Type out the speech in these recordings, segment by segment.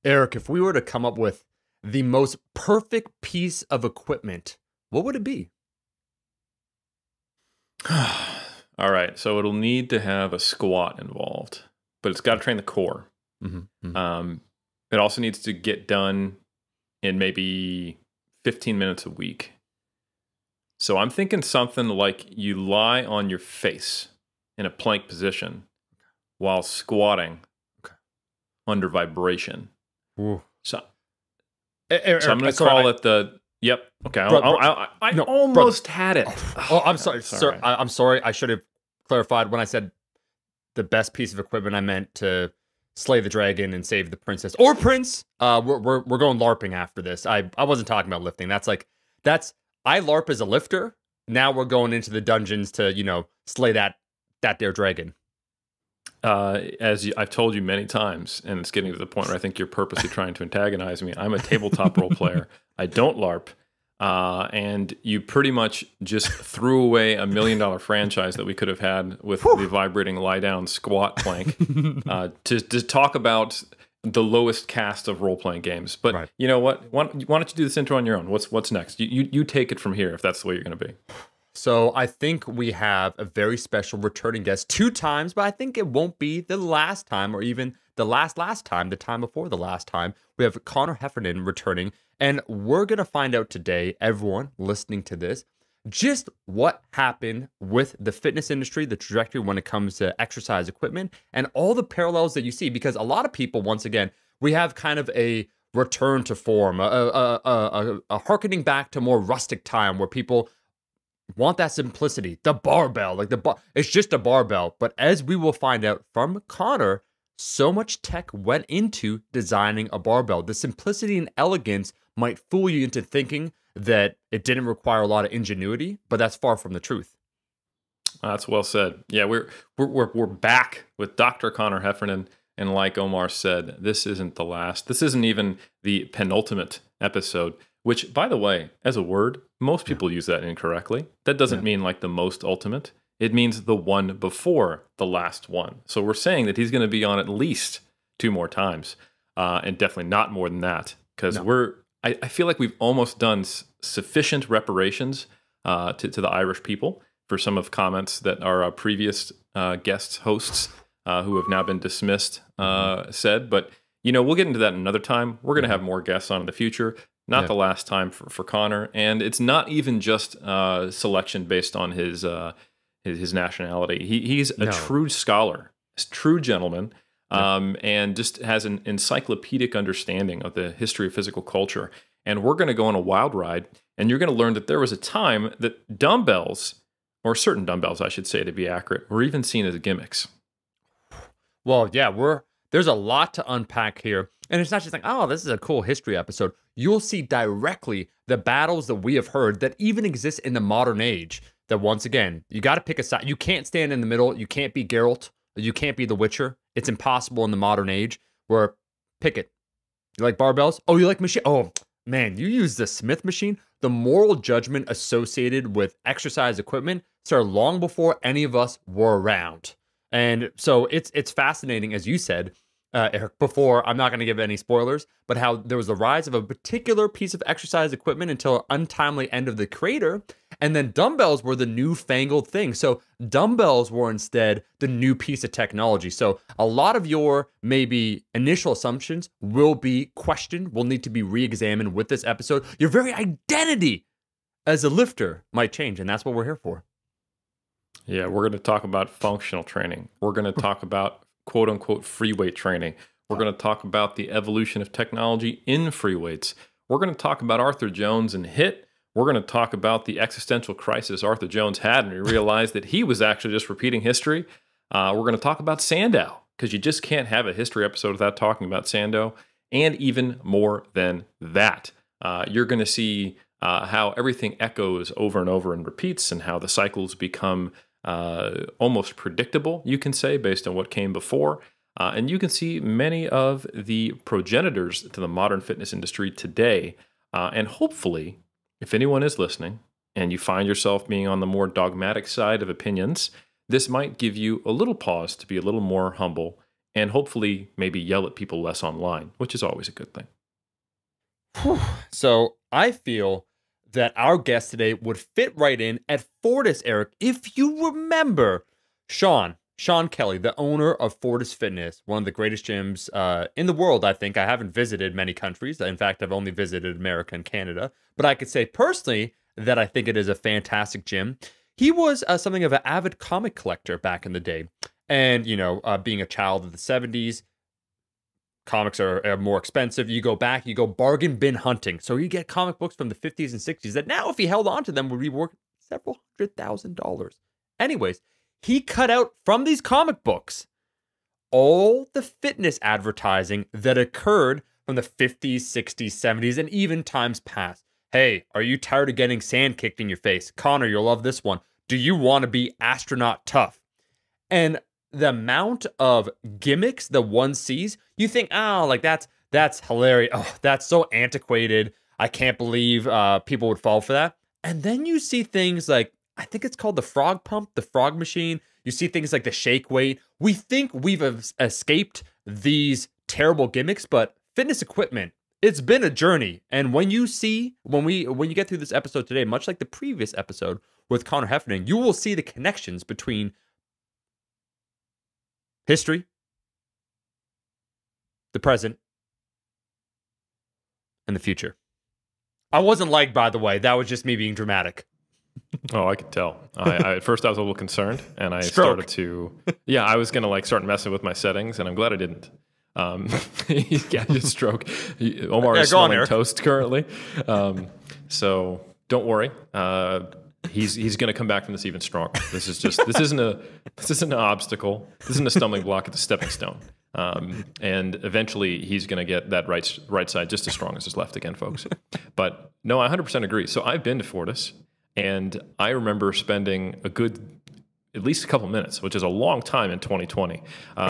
Eric, if we were to come up with the most perfect piece of equipment, what would it be? All right, so it'll need to have a squat involved, but it's got to train the core. It also needs to get done in maybe 15 minutes a week. So I'm thinking something like you lie on your face in a plank position while squatting under vibration. Ooh. So, Eric, so I'm going to call it the... Yep. Okay. I almost had it. Oh, I'm sorry, sir. I'm sorry. I should have clarified when I said the best piece of equipment. I meant to slay the dragon and save the princess or prince. We're going LARPing after this. I wasn't talking about lifting. That's I LARP as a lifter. Now we're going into the dungeons to slay that there dragon. I've told you many times, and it's getting to the point where I think you're purposely trying to antagonize me. I'm a tabletop role player. I don't LARP. And you pretty much just threw away $1 million franchise that we could have had with the vibrating lie down squat plank to talk about the lowest cast of role playing games. But You know what? Why don't you do this intro on your own? What's next? You take it from here if that's the way you're going to be. So I think we have a very special returning guest 2 times, but I think it won't be the last time or even the last time, the time before the last time. We have Connor Heffernan returning, and we're going to find out today, everyone listening to this, just what happened with the fitness industry, the trajectory when it comes to exercise equipment, and all the parallels that you see. Because a lot of people, once again, we have kind of a return to form, a harkening back to more rustic time where people want that simplicity, the barbell, it's just a barbell. But as we will find out from Connor, so much tech went into designing a barbell. The simplicity and elegance might fool you into thinking that it didn't require a lot of ingenuity, but that's far from the truth. That's well said. Yeah, we're back with Dr. Connor Heffernan, and like Omar said, this isn't the last. This isn't even the penultimate episode. Which, by the way, as a word, most people use that incorrectly. That doesn't mean like the most ultimate. It means the one before the last one. So we're saying that he's going to be on at least 2 more times, and definitely not more than that. Because I feel like we've almost done sufficient reparations to the Irish people for some of comments that our previous guest hosts who have now been dismissed said. But, we'll get into that another time. We're going to have more guests on in the future. Not the last time for Connor, and it's not even just selection based on his nationality. He's a true scholar, a true gentleman, and just has an encyclopedic understanding of the history of physical culture. And we're going to go on a wild ride, and you're going to learn that there was a time that dumbbells, or certain dumbbells, I should say to be accurate, were even seen as gimmicks. Well, yeah, there's a lot to unpack here. And it's not just like, oh, this is a cool history episode. You'll see directly the battles that we have heard that even exist in the modern age. That once again, you got to pick a side. You can't stand in the middle. You can't be Geralt. You can't be the Witcher. It's impossible in the modern age. Where, pick it. You like barbells? Oh, you like machine? Oh, man, you use the Smith machine? The moral judgment associated with exercise equipment started long before any of us were around. And so it's fascinating, as you said, Eric, before, I'm not going to give any spoilers, but how there was a rise of a particular piece of exercise equipment until an untimely end of the creator, and then dumbbells were the newfangled thing. So dumbbells were instead the new piece of technology. So a lot of your maybe initial assumptions will be questioned, will need to be re-examined with this episode. Your very identity as a lifter might change, and that's what we're here for. Yeah, we're going to talk about functional training. We're going to talk about quote unquote free weight training. We're going to talk about the evolution of technology in free weights. We're going to talk about Arthur Jones and HIIT. We're going to talk about the existential crisis Arthur Jones had, and we realized that he was actually just repeating history. We're going to talk about Sandow, because you just can't have a history episode without talking about Sandow, and even more than that. You're going to see how everything echoes over and over and repeats, and how the cycles become almost predictable, you can say, based on what came before. And you can see many of the progenitors to the modern fitness industry today. And hopefully, if anyone is listening and you find yourself being on the more dogmatic side of opinions, this might give you a little pause to be a little more humble and hopefully maybe yell at people less online, which is always a good thing. So I feel that our guest today would fit right in at Fortis, Eric. If you remember Sean Kelly, the owner of Fortis Fitness, one of the greatest gyms in the world, I think. I haven't visited many countries. In fact, I've only visited America and Canada. But I could say personally that I think it is a fantastic gym. He was something of an avid comic collector back in the day. And, being a child of the 70s, comics are more expensive. You go back, you go bargain bin hunting. So you get comic books from the 50s and 60s that now, if he held on to them, would be worth several $100,000. Anyways, he cut out from these comic books all the fitness advertising that occurred from the 50s, 60s, 70s, and even times past. Hey, are you tired of getting sand kicked in your face? Connor, you'll love this one. Do you want to be astronaut tough? And the amount of gimmicks that one sees, you think, oh, like that's hilarious. Oh, that's so antiquated. I can't believe people would fall for that. And then you see things like, I think it's called the frog pump, the frog machine. You see things like the shake weight. We think we've escaped these terrible gimmicks, but fitness equipment, it's been a journey. And when you get through this episode today, much like the previous episode with Connor Heffernan, you will see the connections between history, the present, and the future. I wasn't liked, by the way. That was just me being dramatic. Oh, I could tell. At first I was a little concerned, and I started to, I was going to start messing with my settings, and I'm glad I didn't. Just stroke. Omar is smelling toast currently. So don't worry. He's going to come back from this even stronger. This isn't an obstacle. This isn't a stumbling block. It's a stepping stone. And eventually he's going to get that right side just as strong as his left again, folks. But no, I 100% agree. So I've been to Fortis, and I remember spending at least a couple minutes, which is a long time in 2020,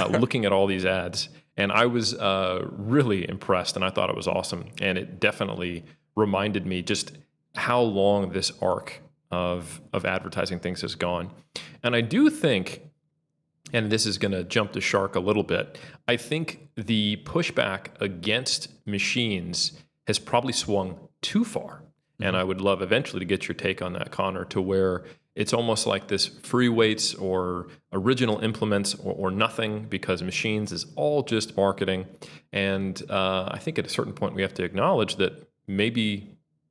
looking at all these ads. And I was really impressed, and I thought it was awesome. And it definitely reminded me just how long this arc of advertising things has gone. And I do think, and this is going to jump the shark a little bit, I think the pushback against machines has probably swung too far. And I would love eventually to get your take on that, Connor, to where it's almost like this free weights or original implements or nothing, because machines is all just marketing. And I think at a certain point we have to acknowledge that maybe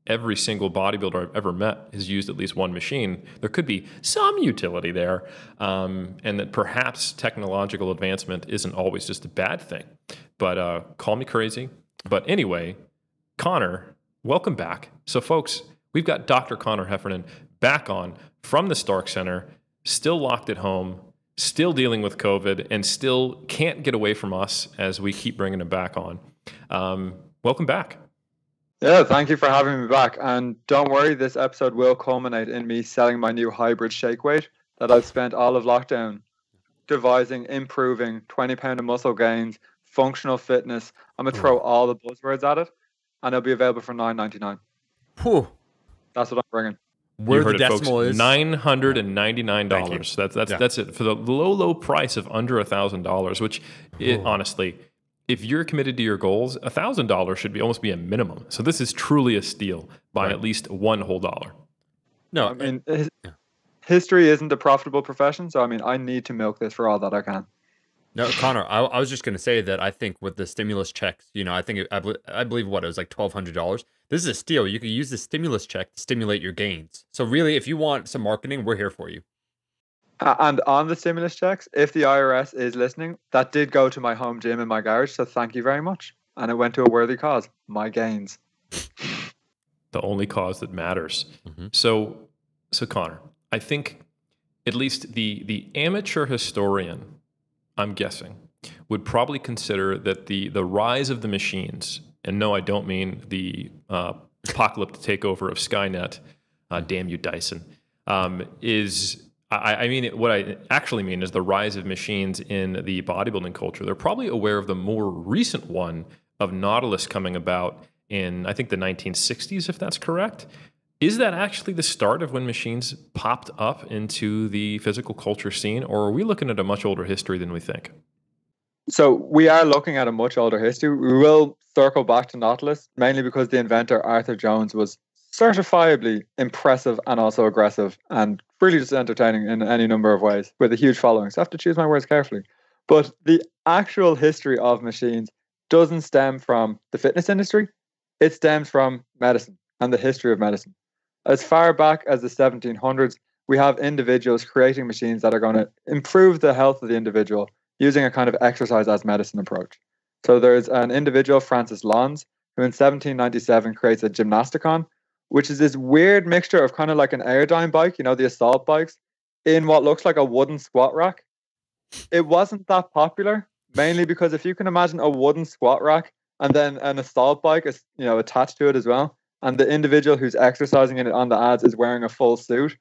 every single bodybuilder I've ever met has used at least one machine. There could be some utility there, and that perhaps technological advancement isn't always just a bad thing. But call me crazy. But anyway, Connor, welcome back. So folks, we've got Dr. Connor Heffernan back on from the Stark Center, still locked at home, still dealing with COVID, and still can't get away from us as we keep bringing him back on. Welcome back. Yeah, thank you for having me back. And don't worry, this episode will culminate in me selling my new hybrid shake weight that I've spent all of lockdown devising, improving, 20-pound of muscle gains, functional fitness. I'm going to throw all the buzzwords at it, and it'll be available for $9.99. Whew. That's what I'm bringing. Where the decimal is $999. That's it for the low price of under $1,000. Which, honestly, if you're committed to your goals, $1,000 should almost be a minimum. So this is truly a steal by at least one whole dollar. No, I mean, history isn't a profitable profession, so I mean, I need to milk this for all that I can. No, Connor, I was just going to say that I think with the stimulus checks, I believe it was like $1,200. This is a steal. You could use the stimulus check to stimulate your gains. So really, if you want some marketing, we're here for you. And on the stimulus checks, if the IRS is listening, that did go to my home gym in my garage. So thank you very much. And it went to a worthy cause, my gains. The only cause that matters. Mm-hmm. So Connor, I think at least the amateur historian, I'm guessing, would probably consider that the rise of the machines, and no, I don't mean the apocalyptic takeover of Skynet, damn you, Dyson, is... I mean, what I actually mean is the rise of machines in the bodybuilding culture. They're probably aware of the more recent one of Nautilus coming about in, I think, the 1960s, if that's correct. Is that actually the start of when machines popped up into the physical culture scene, or are we looking at a much older history than we think? So we are looking at a much older history. We will circle back to Nautilus, mainly because the inventor, Arthur Jones, was certifiably impressive and also aggressive and really just entertaining in any number of ways with a huge following. So I have to choose my words carefully. But the actual history of machines doesn't stem from the fitness industry. It stems from medicine and the history of medicine. As far back as the 1700s, we have individuals creating machines that are going to improve the health of the individual using a kind of exercise as medicine approach. So there's an individual, Francis Lons, who in 1797 creates a gymnasticon, which is this weird mixture of kind of like an airdyne bike, you know, the assault bikes, in what looks like a wooden squat rack. It wasn't that popular, mainly because if you can imagine a wooden squat rack and then an assault bike is, you know, attached to it as well, and the individual who's exercising in it on the ads is wearing a full suit,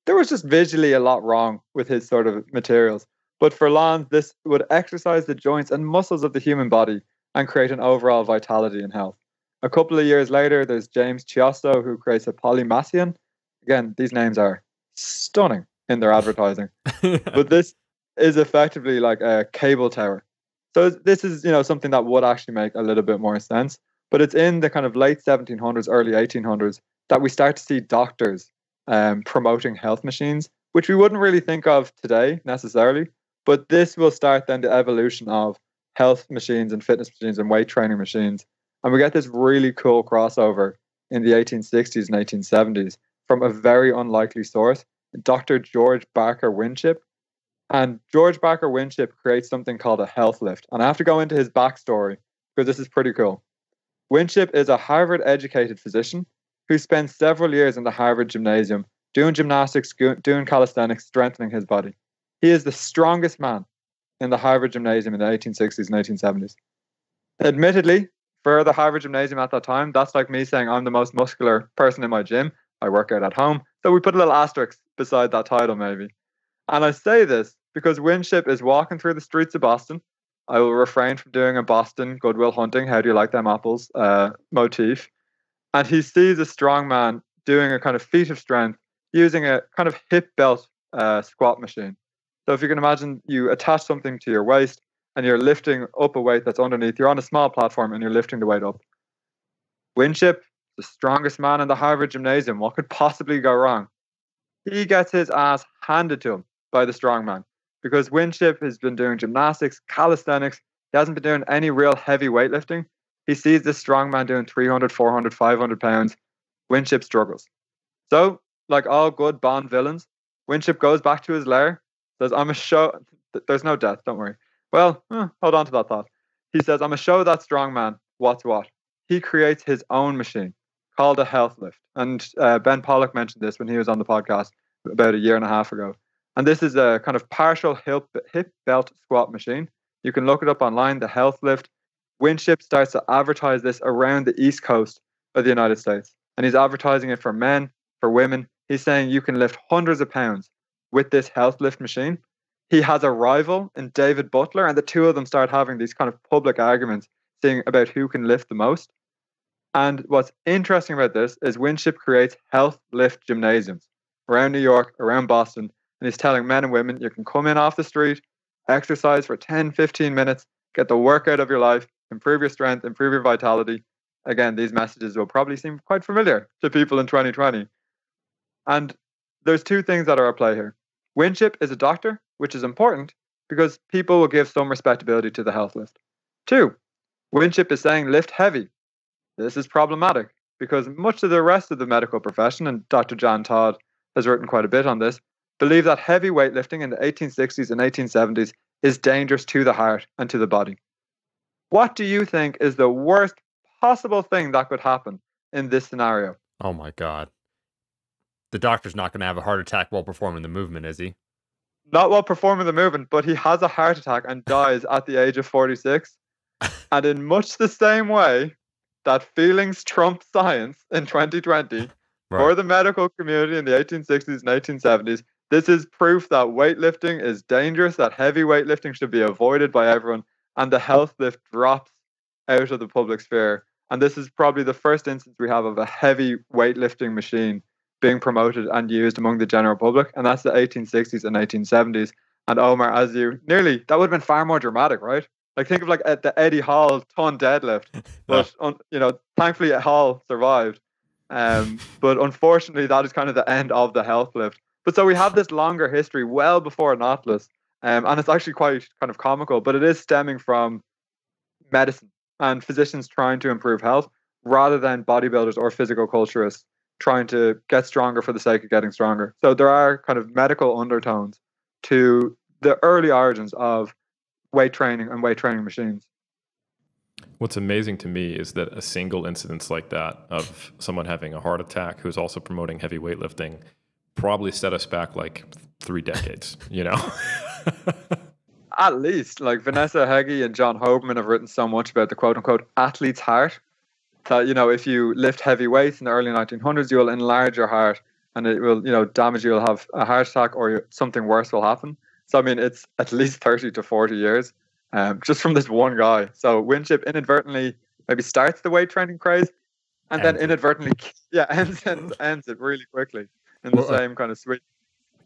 there was just visually a lot wrong with his sort of materials. But for Lons, this would exercise the joints and muscles of the human body and create an overall vitality and health. A couple of years later, there's James Chiosto, who creates a polymacian. Again, these names are stunning in their advertising. But this is effectively like a cable tower. So this is, you know, something that would actually make a little bit more sense. But it's in the kind of late 1700s, early 1800s that we start to see doctors promoting health machines, which we wouldn't really think of today necessarily. But this will start then the evolution of health machines and fitness machines and weight training machines. And we get this really cool crossover in the 1860s and 1870s from a very unlikely source, Dr. George Barker Winship. And George Barker Winship creates something called a health lift. And I have to go into his backstory because this is pretty cool. Winship is a Harvard-educated physician who spent several years in the Harvard gymnasium doing gymnastics, doing calisthenics, strengthening his body. He is the strongest man in the Harvard gymnasium in the 1860s and 1870s. Admittedly, for the Harvard gymnasium at that time, that's like me saying I'm the most muscular person in my gym. I work out at home. So we put a little asterisk beside that title, maybe. And I say this because Winship is walking through the streets of Boston. I will refrain from doing a Boston Goodwill Hunting, how do you like them apples motif. And he sees a strong man doing a kind of feat of strength using a kind of hip belt squat machine. So if you can imagine, you attach something to your waist and you're lifting up a weight that's underneath. You're on a small platform and you're lifting the weight up. Winship, the strongest man in the Harvard gymnasium. What could possibly go wrong? He gets his ass handed to him by the strong man because Winship has been doing gymnastics, calisthenics. He hasn't been doing any real heavy weightlifting. He sees this strong man doing 300, 400, 500 pounds. Winship struggles. So, like all good Bond villains, Winship goes back to his lair, says, I'm a show. There's no death, don't worry. Well, hold on to that thought. He says, I'm a show that strong man what's what. He creates his own machine called a health lift. And Ben Pollock mentioned this when he was on the podcast about a year and a half ago. And this is a kind of partial hip belt squat machine. You can look it up online, the health lift. Winship starts to advertise this around the East Coast of the United States. And he's advertising it for men, for women. He's saying you can lift hundreds of pounds with this health lift machine. He has a rival in David Butler, and the two of them start having these kind of public arguments saying about who can lift the most. And what's interesting about this is Winship creates health lift gymnasiums around New York, around Boston, and he's telling men and women, you can come in off the street, exercise for 10, 15 minutes, get the workout of your life, improve your strength, improve your vitality. Again, these messages will probably seem quite familiar to people in 2020. And there's two things that are at play here. Winship is a doctor, which is important because people will give some respectability to the health lift. Two, Winship is saying lift heavy. This is problematic because much of the rest of the medical profession, and Dr. Jan Todd has written quite a bit on this, believe that heavy weightlifting in the 1860s and 1870s is dangerous to the heart and to the body. What do you think is the worst possible thing that could happen in this scenario? Oh my God. The doctor's not going to have a heart attack while performing the movement, is he? Not while performing the movement, but he has a heart attack and dies at the age of 46. And in much the same way that feelings trump science in 2020, for the medical community in the 1860s and 1870s, this is proof that weightlifting is dangerous, that heavy weightlifting should be avoided by everyone, and the health lift drops out of the public sphere. And this is probably the first instance we have of a heavy weightlifting machine being promoted and used among the general public, and that's the 1860s and 1870s. And Omar, as you that would have been far more dramatic, right? Like think of like the Eddie Hall ton deadlift, but thankfully Hall survived. But unfortunately, that is kind of the end of the health lift. But so we have this longer history well before Nautilus, and it's actually quite kind of comical, but it is stemming from medicine and physicians trying to improve health rather than bodybuilders or physical culturists trying to get stronger for the sake of getting stronger. So there are kind of medical undertones to the early origins of weight training and weight training machines. What's amazing to me is that a single incidence like that of someone having a heart attack who's also promoting heavy weightlifting probably set us back like 3 decades, At least, like Vanessa Heggie and John Hoberman have written so much about the quote-unquote athlete's heart that, if you lift heavy weights in the early 1900s, you'll enlarge your heart and it will, damage you. You'll have a heart attack or something worse will happen. So, I mean, it's at least 30 to 40 years just from this one guy. So Winship inadvertently maybe starts the weight training craze and then inadvertently ends it really quickly in the same kind of sweet.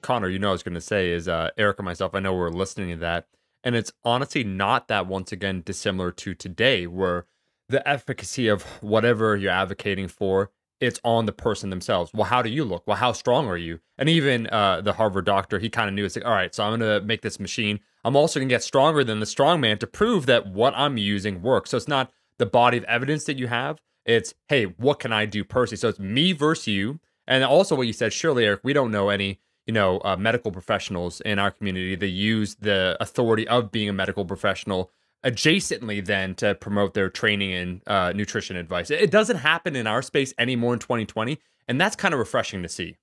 Connor, I was going to say is Eric and myself, I know we're listening to that. And it's honestly not that, once again, dissimilar to today, where the efficacy of whatever you're advocating for, it's on the person themselves. Well, how do you look? Well, how strong are you? And even the Harvard doctor, he kind of knew, it's like, all right, so I'm going to make this machine. I'm also going to get stronger than the strongman to prove that what I'm using works. So it's not the body of evidence that you have. It's, hey, what can I do personally? So it's me versus you. And also what you said, surely, Eric, we don't know any medical professionals in our community that use the authority of being a medical professional adjacently then to promote their training and nutrition advice. It doesn't happen in our space anymore in 2020, and that's kind of refreshing to see.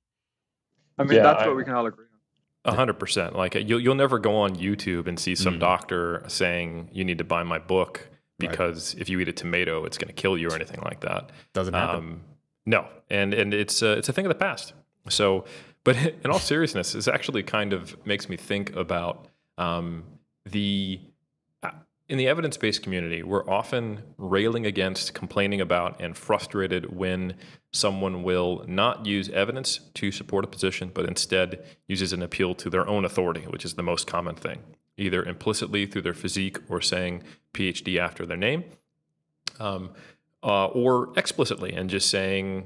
I mean, that's what we can all agree on. 100%. Like you'll never go on YouTube and see some doctor saying you need to buy my book because if you eat a tomato, it's going to kill you or anything like that. Doesn't happen. No, and it's a thing of the past. So, but in all seriousness, this actually kind of makes me think about in the evidence-based community, we're often railing against, complaining about, and frustrated when someone will not use evidence to support a position, but instead uses an appeal to their own authority, which is the most common thing, either implicitly through their physique or saying PhD after their name, or explicitly and just saying,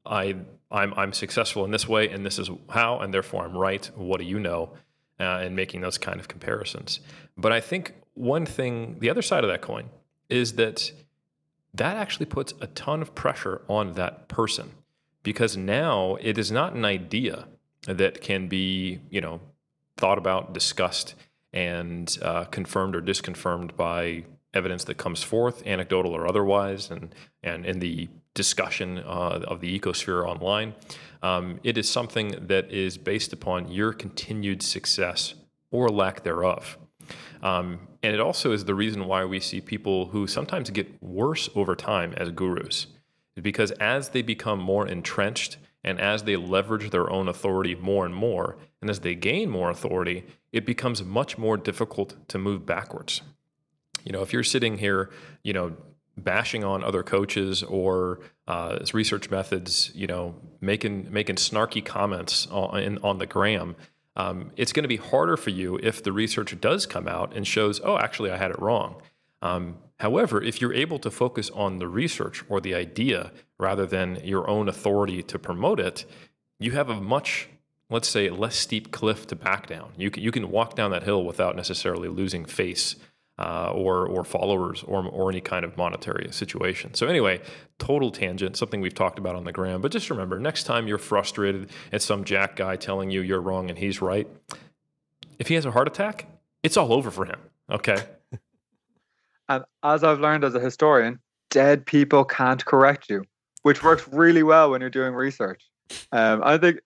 I'm successful in this way, and this is how, and therefore I'm right. What do you know? And making those kind of comparisons. But I think one thing, the other side of that coin, is that actually puts a ton of pressure on that person, because now it is not an idea that can be, thought about, discussed, and confirmed or disconfirmed by evidence that comes forth, anecdotal or otherwise, and in the discussion of the ecosphere online. It is something that is based upon your continued success or lack thereof. And it also is the reason why we see people who sometimes get worse over time as gurus, because as they become more entrenched and as they leverage their own authority more and more, and as they gain more authority, it becomes much more difficult to move backwards. If you're sitting here, bashing on other coaches or research methods, making snarky comments on the gram, it's going to be harder for you if the research does come out and shows, oh, actually, I had it wrong. However, if you're able to focus on the research or the idea rather than your own authority to promote it, you have a much, let's say, less steep cliff to back down. You can walk down that hill without necessarily losing face or followers or any kind of monetary situation. So anyway, total tangent, something we've talked about on the gram. But just remember, next time you're frustrated at some jack guy telling you you're wrong and he's right, if he has a heart attack, it's all over for him, okay? And as I've learned as a historian, dead people can't correct you, which works really well when you're doing research. I think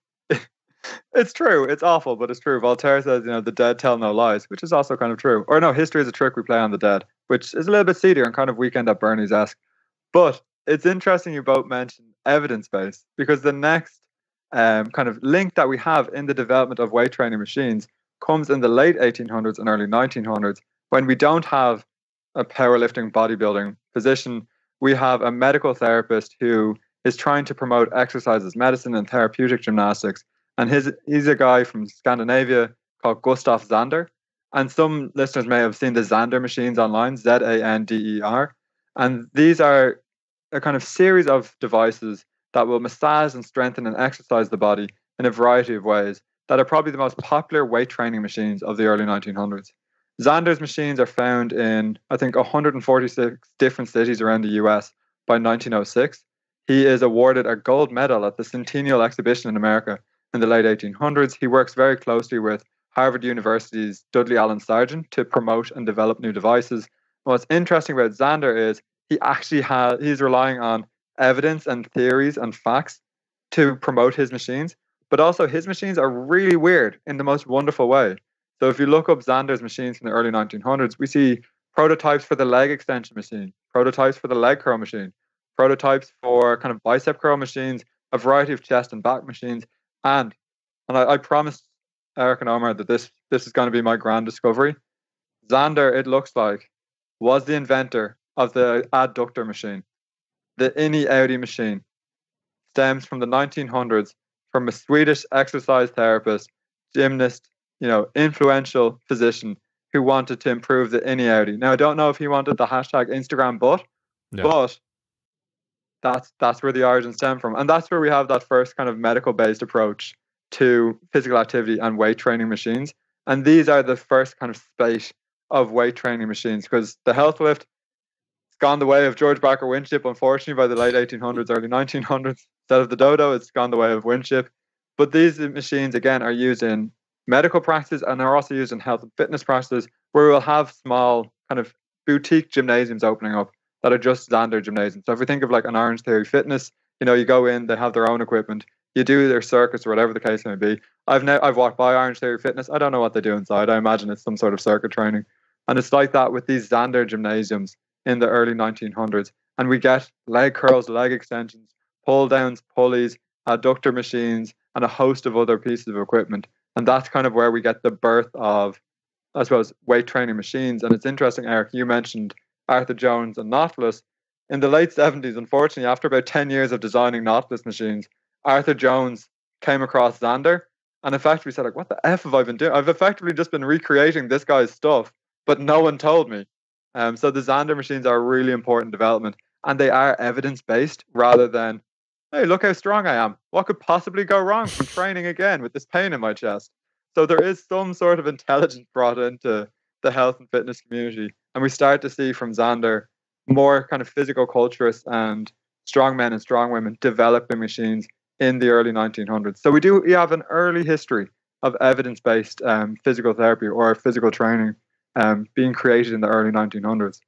it's true. It's awful, but it's true. Voltaire says, the dead tell no lies, which is also kind of true. Or no, history is a trick we play on the dead, which is a little bit seedier and kind of Weekend at Bernie's-esque. But it's interesting you both mentioned evidence-based, because the next kind of link that we have in the development of weight training machines comes in the late 1800s and early 1900s, when we don't have a powerlifting bodybuilding physician. We have a medical therapist who is trying to promote exercise as medicine and therapeutic gymnastics. And he's a guy from Scandinavia called Gustav Zander. And some listeners may have seen the Xander machines online, Zander. And these are a kind of series of devices that will massage and strengthen and exercise the body in a variety of ways that are probably the most popular weight training machines of the early 1900s. Xander's machines are found in, I think, 146 different cities around the US by 1906. He is awarded a gold medal at the Centennial Exhibition in America in the late 1800s. He works very closely with Harvard University's Dudley Allen Sargent to promote and develop new devices. What's interesting about Xander is he's relying on evidence and theories and facts to promote his machines, but also his machines are really weird in the most wonderful way. So if you look up Xander's machines from the early 1900s, we see prototypes for the leg extension machine, prototypes for the leg curl machine, prototypes for kind of bicep curl machines, a variety of chest and back machines, and I promised Eric and Omar that this is going to be my grand discovery. Xander, it looks like, was the inventor of the adductor machine. The innie outie machine stems from the 1900s from a Swedish exercise therapist, gymnast, influential physician who wanted to improve the innie outie. Now, I don't know if he wanted the hashtag Instagram butt, but that's where the origin stem from. And that's where we have that first kind of medical-based approach to physical activity and weight training machines. And these are the first kind of spate of weight training machines, because the health lift has gone the way of George Barker Winship, unfortunately, by the late 1800s, early 1900s. Instead of the dodo, it's gone the way of Winship. But these machines, again, are used in medical practice, and they're also used in health and fitness practices, where we'll have small kind of boutique gymnasiums opening up that are just Xander gymnasiums. So if we think of like an Orange Theory Fitness, you go in, they have their own equipment, you do their circuits or whatever the case may be. I've walked by Orange Theory Fitness. I don't know what they do inside. I imagine it's some sort of circuit training. And it's like that with these Xander gymnasiums in the early 1900s. And we get leg curls, leg extensions, pull downs, pulleys, adductor machines, and a host of other pieces of equipment. And that's kind of where we get the birth of, I suppose, weight training machines. And it's interesting, Eric, you mentioned Arthur Jones and Nautilus. In the late 70s, unfortunately, after about 10 years of designing Nautilus machines, Arthur Jones came across Xander, and effectively said, like, what the F have I been doing? I've effectively just been recreating this guy's stuff, but no one told me. So the Xander machines are a really important development, and they are evidence-based rather than, hey, look how strong I am. What could possibly go wrong from training again with this pain in my chest? So there is some sort of intelligence brought into the health and fitness community, and we start to see from Xander more kind of physical culturists and strongmen and strongwomen developing machines in the early 1900s. So we have an early history of evidence-based physical therapy or physical training being created in the early 1900s.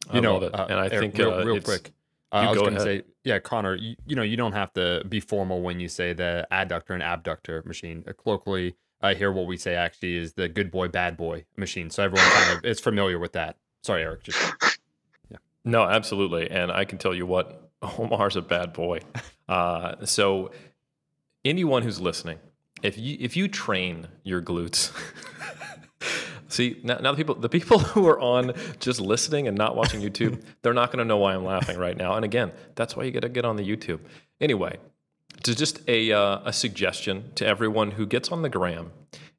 I love it. And I think real quick, I was going to say, Connor, you don't have to be formal when you say the adductor and abductor machine. Colloquially, I hear what we say actually is the good boy, bad boy machine. So everyone kind of is familiar with that. Sorry, Eric. No, absolutely. And I can tell you what, Omar's a bad boy. So anyone who's listening, if you train your glutes, see now the people who are on just listening and not watching YouTube, they're not going to know why I'm laughing right now. And again, that's why you got to get on the YouTube. Anyway, to just a suggestion to everyone who gets on the gram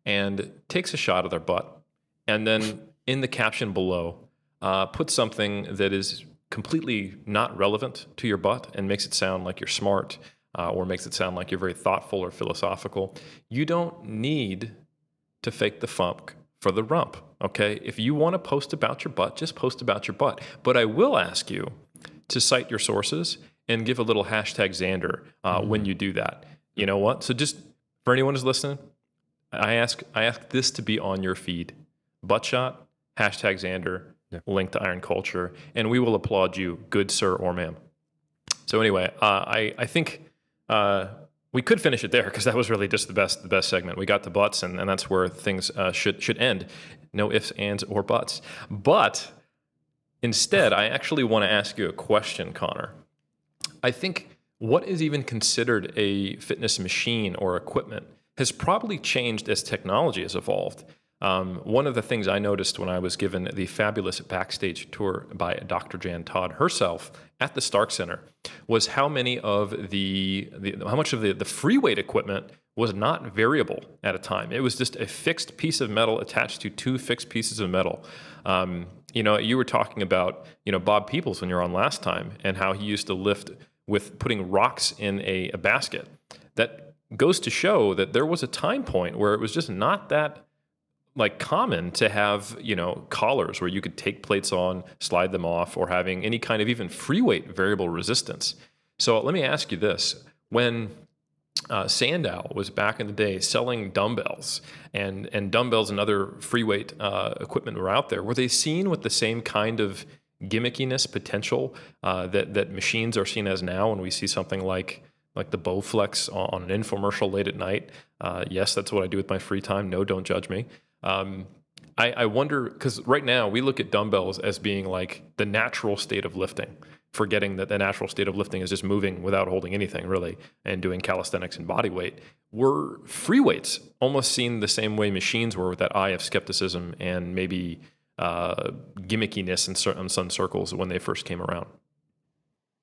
and takes a shot of their butt, and then in the caption below, put something that is completely not relevant to your butt and makes it sound like you're smart or makes it sound like you're very thoughtful or philosophical. You don't need to fake the funk for the rump, okay? If you want to post about your butt, just post about your butt. But I will ask you to cite your sources and give a little hashtag Xander when you do that. You know what? So just for anyone who's listening, I ask this to be on your feed. Butt shot, hashtag Xander, link to Iron Culture, and we will applaud you, good sir or ma'am. So anyway, I think we could finish it there because that was really just the best segment. We got to butts, and that's where things should end. No ifs, ands, or buts. But instead, I actually want to ask you a question, Connor. I think what is even considered a fitness machine or equipment has probably changed as technology has evolved. One of the things I noticed when I was given the fabulous backstage tour by Dr. Jan Todd herself at the Stark Center was how many of how much of the free weight equipment was not variable at a time. It was just a fixed piece of metal attached to two fixed pieces of metal. You were talking about, Bob Peoples when you were on last time, and how he used to lift with putting rocks in a basket. That goes to show that there was a time point where it was just not that common to have, collars where you could take plates on, slide them off, or having any kind of even free weight variable resistance. So let me ask you this. When Sandow was back in the day selling dumbbells, and dumbbells and other free weight equipment were out there, were they seen with the same kind of gimmickiness potential that machines are seen as now when we see something like the Bowflex on an infomercial late at night? Yes, that's what I do with my free time. No, don't judge me. I wonder, because right now we look at dumbbells as being like the natural state of lifting, forgetting that the natural state of lifting is just moving without holding anything really and doing calisthenics and body weight. Were free weights almost seen the same way machines were, with that eye of skepticism and maybe gimmickiness in some circles when they first came around?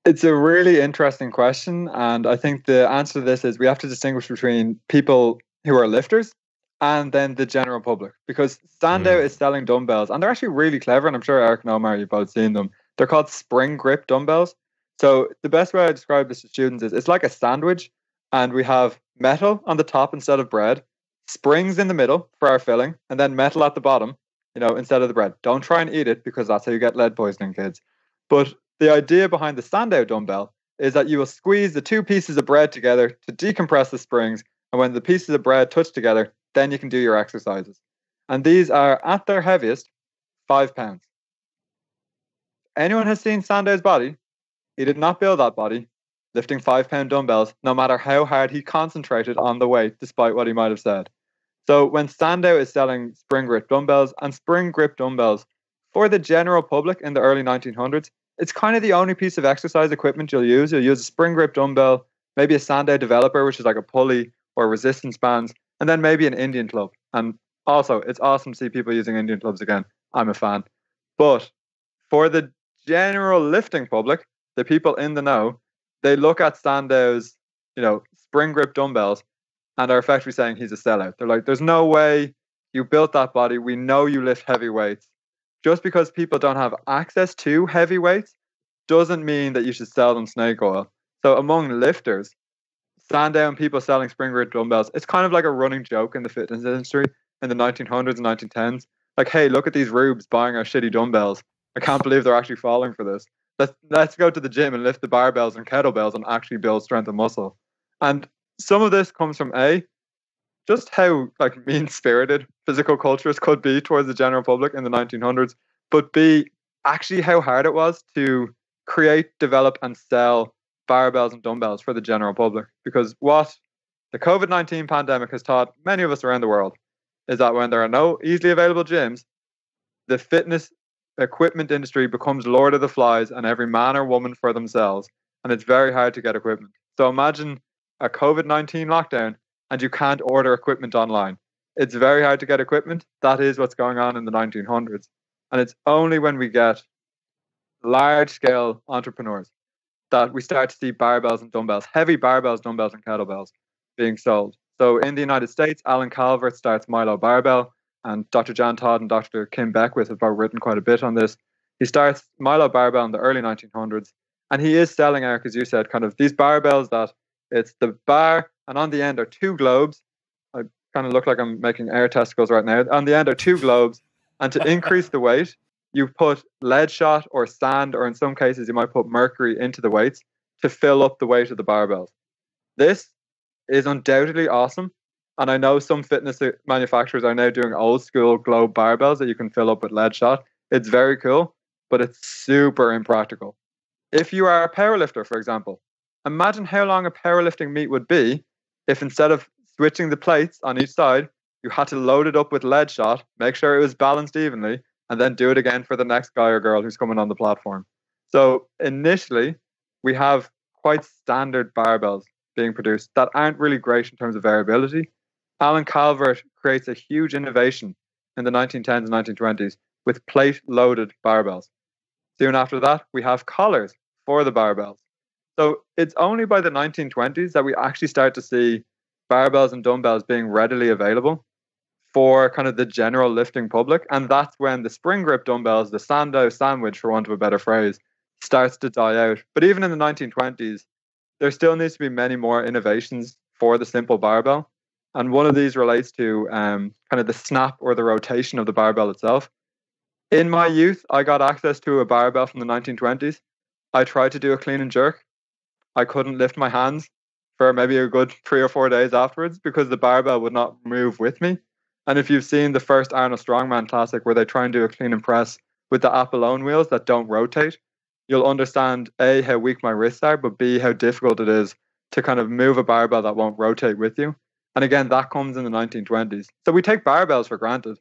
It's a really interesting question, and I think the answer to this is we have to distinguish between people who are lifters and then the general public, because Sandow is selling dumbbells, and they're actually really clever, and I'm sure Eric and Omar, you've both seen them. They're called spring grip dumbbells. So the best way I describe this to students is it's like a sandwich, and we have metal on the top instead of bread, springs in the middle for our filling, and then metal at the bottom, instead of the bread. Don't try and eat it, because that's how you get lead poisoning, kids. But the idea behind the Sandow dumbbell is that you will squeeze the two pieces of bread together to decompress the springs, and when the pieces of bread touch together, then you can do your exercises. And these are, at their heaviest, 5 pounds. Anyone has seen Sandow's body? He did not build that body lifting 5 pound dumbbells, no matter how hard he concentrated on the weight, despite what he might have said. So when Sandow is selling spring grip dumbbells, and spring grip dumbbells for the general public in the early 1900s, it's kind of the only piece of exercise equipment you'll use. You'll use a spring grip dumbbell, maybe a Sandow developer, which is like a pulley or resistance bands, and then maybe an Indian club. And also, it's awesome to see people using Indian clubs again. I'm a fan. But for the general lifting public, the people in the know, they look at Sandow's, spring grip dumbbells and are effectively saying he's a sellout. They're like, there's no way you built that body. We know you lift heavy weights. Just because people don't have access to heavy weights doesn't mean that you should sell them snake oil. So among lifters, Sandow and people selling spring grip dumbbells, it's kind of like a running joke in the fitness industry in the 1900s and 1910s. Like, hey, look at these rubes buying our shitty dumbbells. I can't believe they're actually falling for this. Let's go to the gym and lift the barbells and kettlebells and actually build strength and muscle. And some of this comes from just how mean-spirited physical culturists could be towards the general public in the 1900s, but B, actually how hard it was to create, develop, and sell barbells and dumbbells for the general public. Because what the COVID-19 pandemic has taught many of us around the world is that when there are no easily available gyms, the fitness equipment industry becomes Lord of the Flies and every man or woman for themselves, and it's very hard to get equipment. So imagine a COVID-19 lockdown and you can't order equipment online. It's very hard to get equipment. That is what's going on in the 1900s. And it's only when we get large-scale entrepreneurs that we start to see barbells and dumbbells, heavy barbells, dumbbells, and kettlebells being sold. So in the United States, Alan Calvert starts Milo Barbell, and Dr. Jan Todd and Dr. Kim Beckwith have both written quite a bit on this. He starts Milo Barbell in the early 1900s, and he is selling, Eric, as you said, kind of these barbells that it's the bar, and on the end are two globes. I kind of look like I'm making air testicles right now. On the end are two globes, and to increase the weight, you put lead shot or sand, or in some cases you might put mercury into the weights to fill up the weight of the barbells. This is undoubtedly awesome. And I know some fitness manufacturers are now doing old school globe barbells that you can fill up with lead shot. It's very cool, but it's super impractical. If you are a powerlifter, for example, imagine how long a powerlifting meet would be if instead of switching the plates on each side, you had to load it up with lead shot, make sure it was balanced evenly, and then do it again for the next guy or girl who's coming on the platform. So initially, we have quite standard barbells being produced that aren't really great in terms of variability. Alan Calvert creates a huge innovation in the 1910s and 1920s with plate-loaded barbells. Soon after that, we have collars for the barbells. So it's only by the 1920s that we actually start to see barbells and dumbbells being readily available for kind of the general lifting public. And that's when the spring grip dumbbells, the Sandow sandwich, for want of a better phrase, starts to die out. But even in the 1920s, there still needs to be many more innovations for the simple barbell. And one of these relates to kind of the snap or the rotation of the barbell itself. In my youth, I got access to a barbell from the 1920s. I tried to do a clean and jerk. I couldn't lift my hands for maybe a good 3 or 4 days afterwards because the barbell would not move with me. And if you've seen the first Arnold Strongman classic where they try and do a clean and press with the Apollon wheels that don't rotate, you'll understand A, how weak my wrists are, but B, how difficult it is to kind of move a barbell that won't rotate with you. And again, that comes in the 1920s. So we take barbells for granted.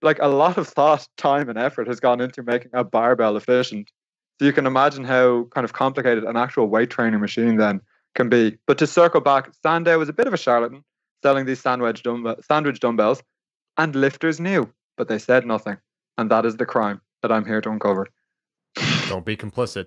Like a lot of thought, time, and effort has gone into making a barbell efficient. So you can imagine how kind of complicated an actual weight training machine then can be. But to circle back, Sandow was a bit of a charlatan selling these sandwich dumbbells, and lifters knew, but they said nothing. And that is the crime that I'm here to uncover. Don't be complicit.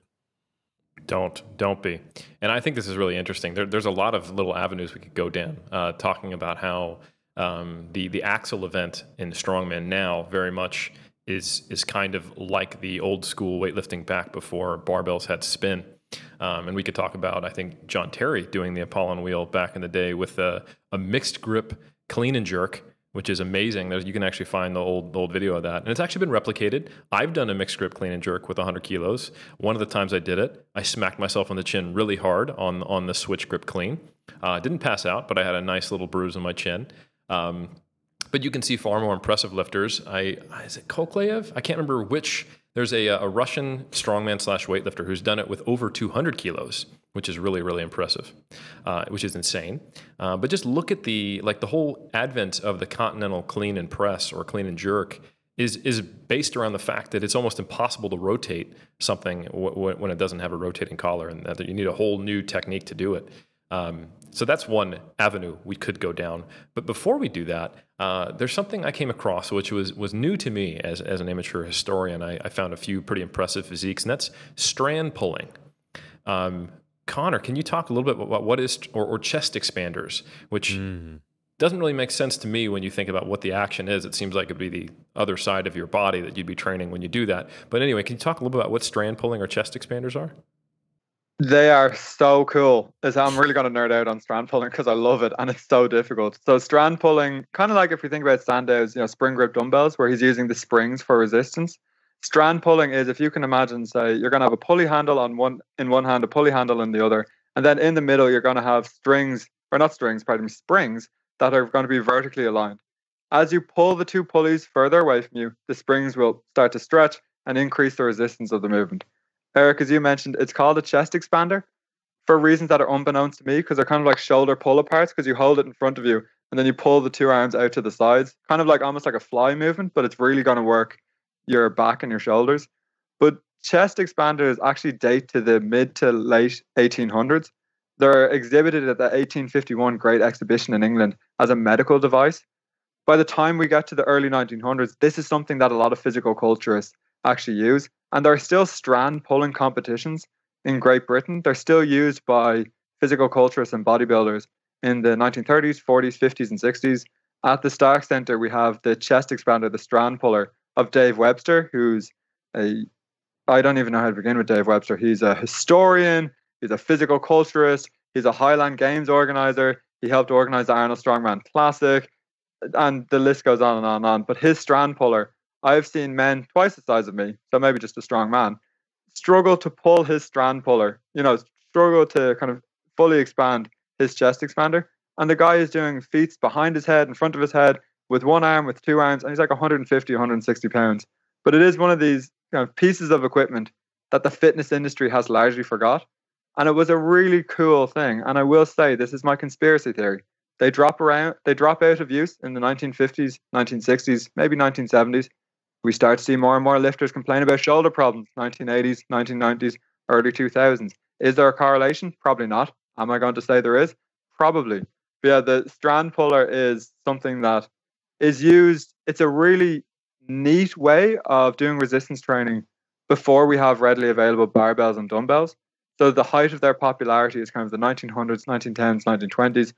Don't be. And I think this is really interesting. There's a lot of little avenues we could go down, talking about how the axle event in strongman now very much is kind of like the old school weightlifting back before barbells had spin. And we could talk about, I think, John Terry doing the Apollon wheel back in the day with a mixed grip clean and jerk, which is amazing. You can actually find the old video of that. And it's actually been replicated. I've done a mixed grip clean and jerk with 100 kilos. One of the times I did it, I smacked myself on the chin really hard on the switch grip clean. Didn't pass out, but I had a nice little bruise on my chin. But you can see far more impressive lifters. Is it Kokleyev? I can't remember which. There's a Russian strongman / weightlifter who's done it with over 200 kilos, which is really, really impressive, which is insane. But just look at the whole advent of the continental clean and press or clean and jerk is based around the fact that it's almost impossible to rotate something when it doesn't have a rotating collar, and that you need a whole new technique to do it. So that's one avenue we could go down. But before we do that, there's something I came across which was new to me as an amateur historian. I found a few pretty impressive physiques, and that's strand pulling. Connor, can you talk a little bit about what is, or chest expanders, which doesn't really make sense to me when you think about what the action is. It seems like it'd be the other side of your body that you'd be training when you do that. But anyway, can you talk a little bit about what strand pulling or chest expanders are? They are so cool. I'm really going to nerd out on strand pulling because I love it and it's so difficult. So strand pulling, kind of like if we think about Sandow's, spring grip dumbbells where he's using the springs for resistance. Strand pulling is, if you can imagine, say you're going to have a pulley handle in one hand, a pulley handle in the other, and then in the middle you're going to have springs that are going to be vertically aligned. As you pull the two pulleys further away from you, the springs will start to stretch and increase the resistance of the movement. Eric, as you mentioned, it's called a chest expander for reasons that are unbeknownst to me, because they're kind of like shoulder pull aparts, because you hold it in front of you and then you pull the two arms out to the sides, kind of like almost like a fly movement, but it's really going to work your back and your shoulders. But chest expanders actually date to the mid to late 1800s. They're exhibited at the 1851 Great Exhibition in England as a medical device. By the time we get to the early 1900s, this is something that a lot of physical culturists actually use. And there are still strand pulling competitions in Great Britain. They're still used by physical culturists and bodybuilders in the 1930s, 40s, 50s, and 60s. At the Stark Center, we have the chest expander, the strand puller of Dave Webster, who's I don't even know how to begin with Dave Webster. He's a historian, he's a physical culturist, he's a Highland Games organizer, he helped organize the Arnold Strongman Classic, and the list goes on and on and on. But his strand puller, I've seen men twice the size of me, so maybe just a strong man, struggle to pull his strand puller, struggle to kind of fully expand his chest expander. And the guy is doing feats behind his head, in front of his head, with one arm, with two arms, and he's like 150, 160 pounds. But it is one of these kind of pieces of equipment that the fitness industry has largely forgot. And it was a really cool thing. And I will say, this is my conspiracy theory. They drop out of use in the 1950s, 1960s, maybe 1970s. We start to see more and more lifters complain about shoulder problems, 1980s, 1990s, early 2000s. Is there a correlation? Probably not. Am I going to say there is? Probably. But yeah, the strand puller is something that is used. It's a really neat way of doing resistance training before we have readily available barbells and dumbbells. So the height of their popularity is kind of the 1900s, 1910s, 1920s.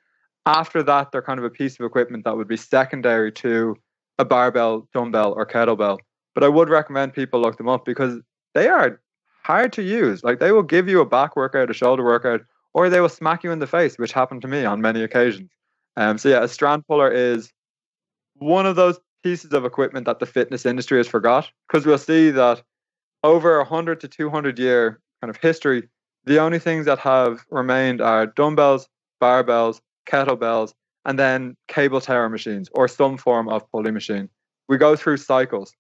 After that, they're kind of a piece of equipment that would be secondary to a barbell, dumbbell, or kettlebell. But I would recommend people look them up because they are hard to use. Like they will give you a back workout, a shoulder workout, or they will smack you in the face, which happened to me on many occasions. So yeah, a strand puller is one of those pieces of equipment that the fitness industry has forgot, because we'll see that over 100 to 200 year kind of history, the only things that have remained are dumbbells, barbells, kettlebells, and then cable tower machines or some form of pulley machine. We go through cycles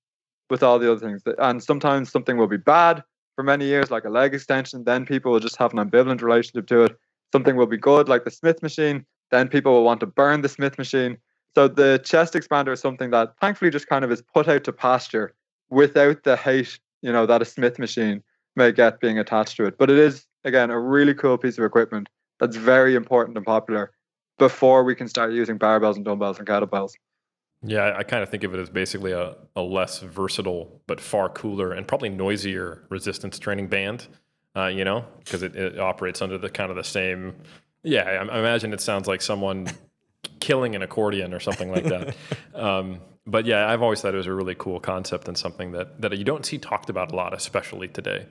with all the other things, and sometimes something will be bad for many years, like a leg extension. Then people will just have an ambivalent relationship to it. Something will be good, like the Smith machine. Then people will want to burn the Smith machine. So the chest expander is something that thankfully just kind of is put out to pasture without the hate, that a Smith machine may get being attached to it. But it is, again, a really cool piece of equipment that's very important and popular before we can start using barbells and dumbbells and kettlebells. Yeah, I kind of think of it as basically a less versatile but far cooler and probably noisier resistance training band, because it operates under the kind of the same. Yeah, I imagine it sounds like someone killing an accordion or something like that. But yeah, I've always thought it was a really cool concept and something that you don't see talked about a lot, especially today.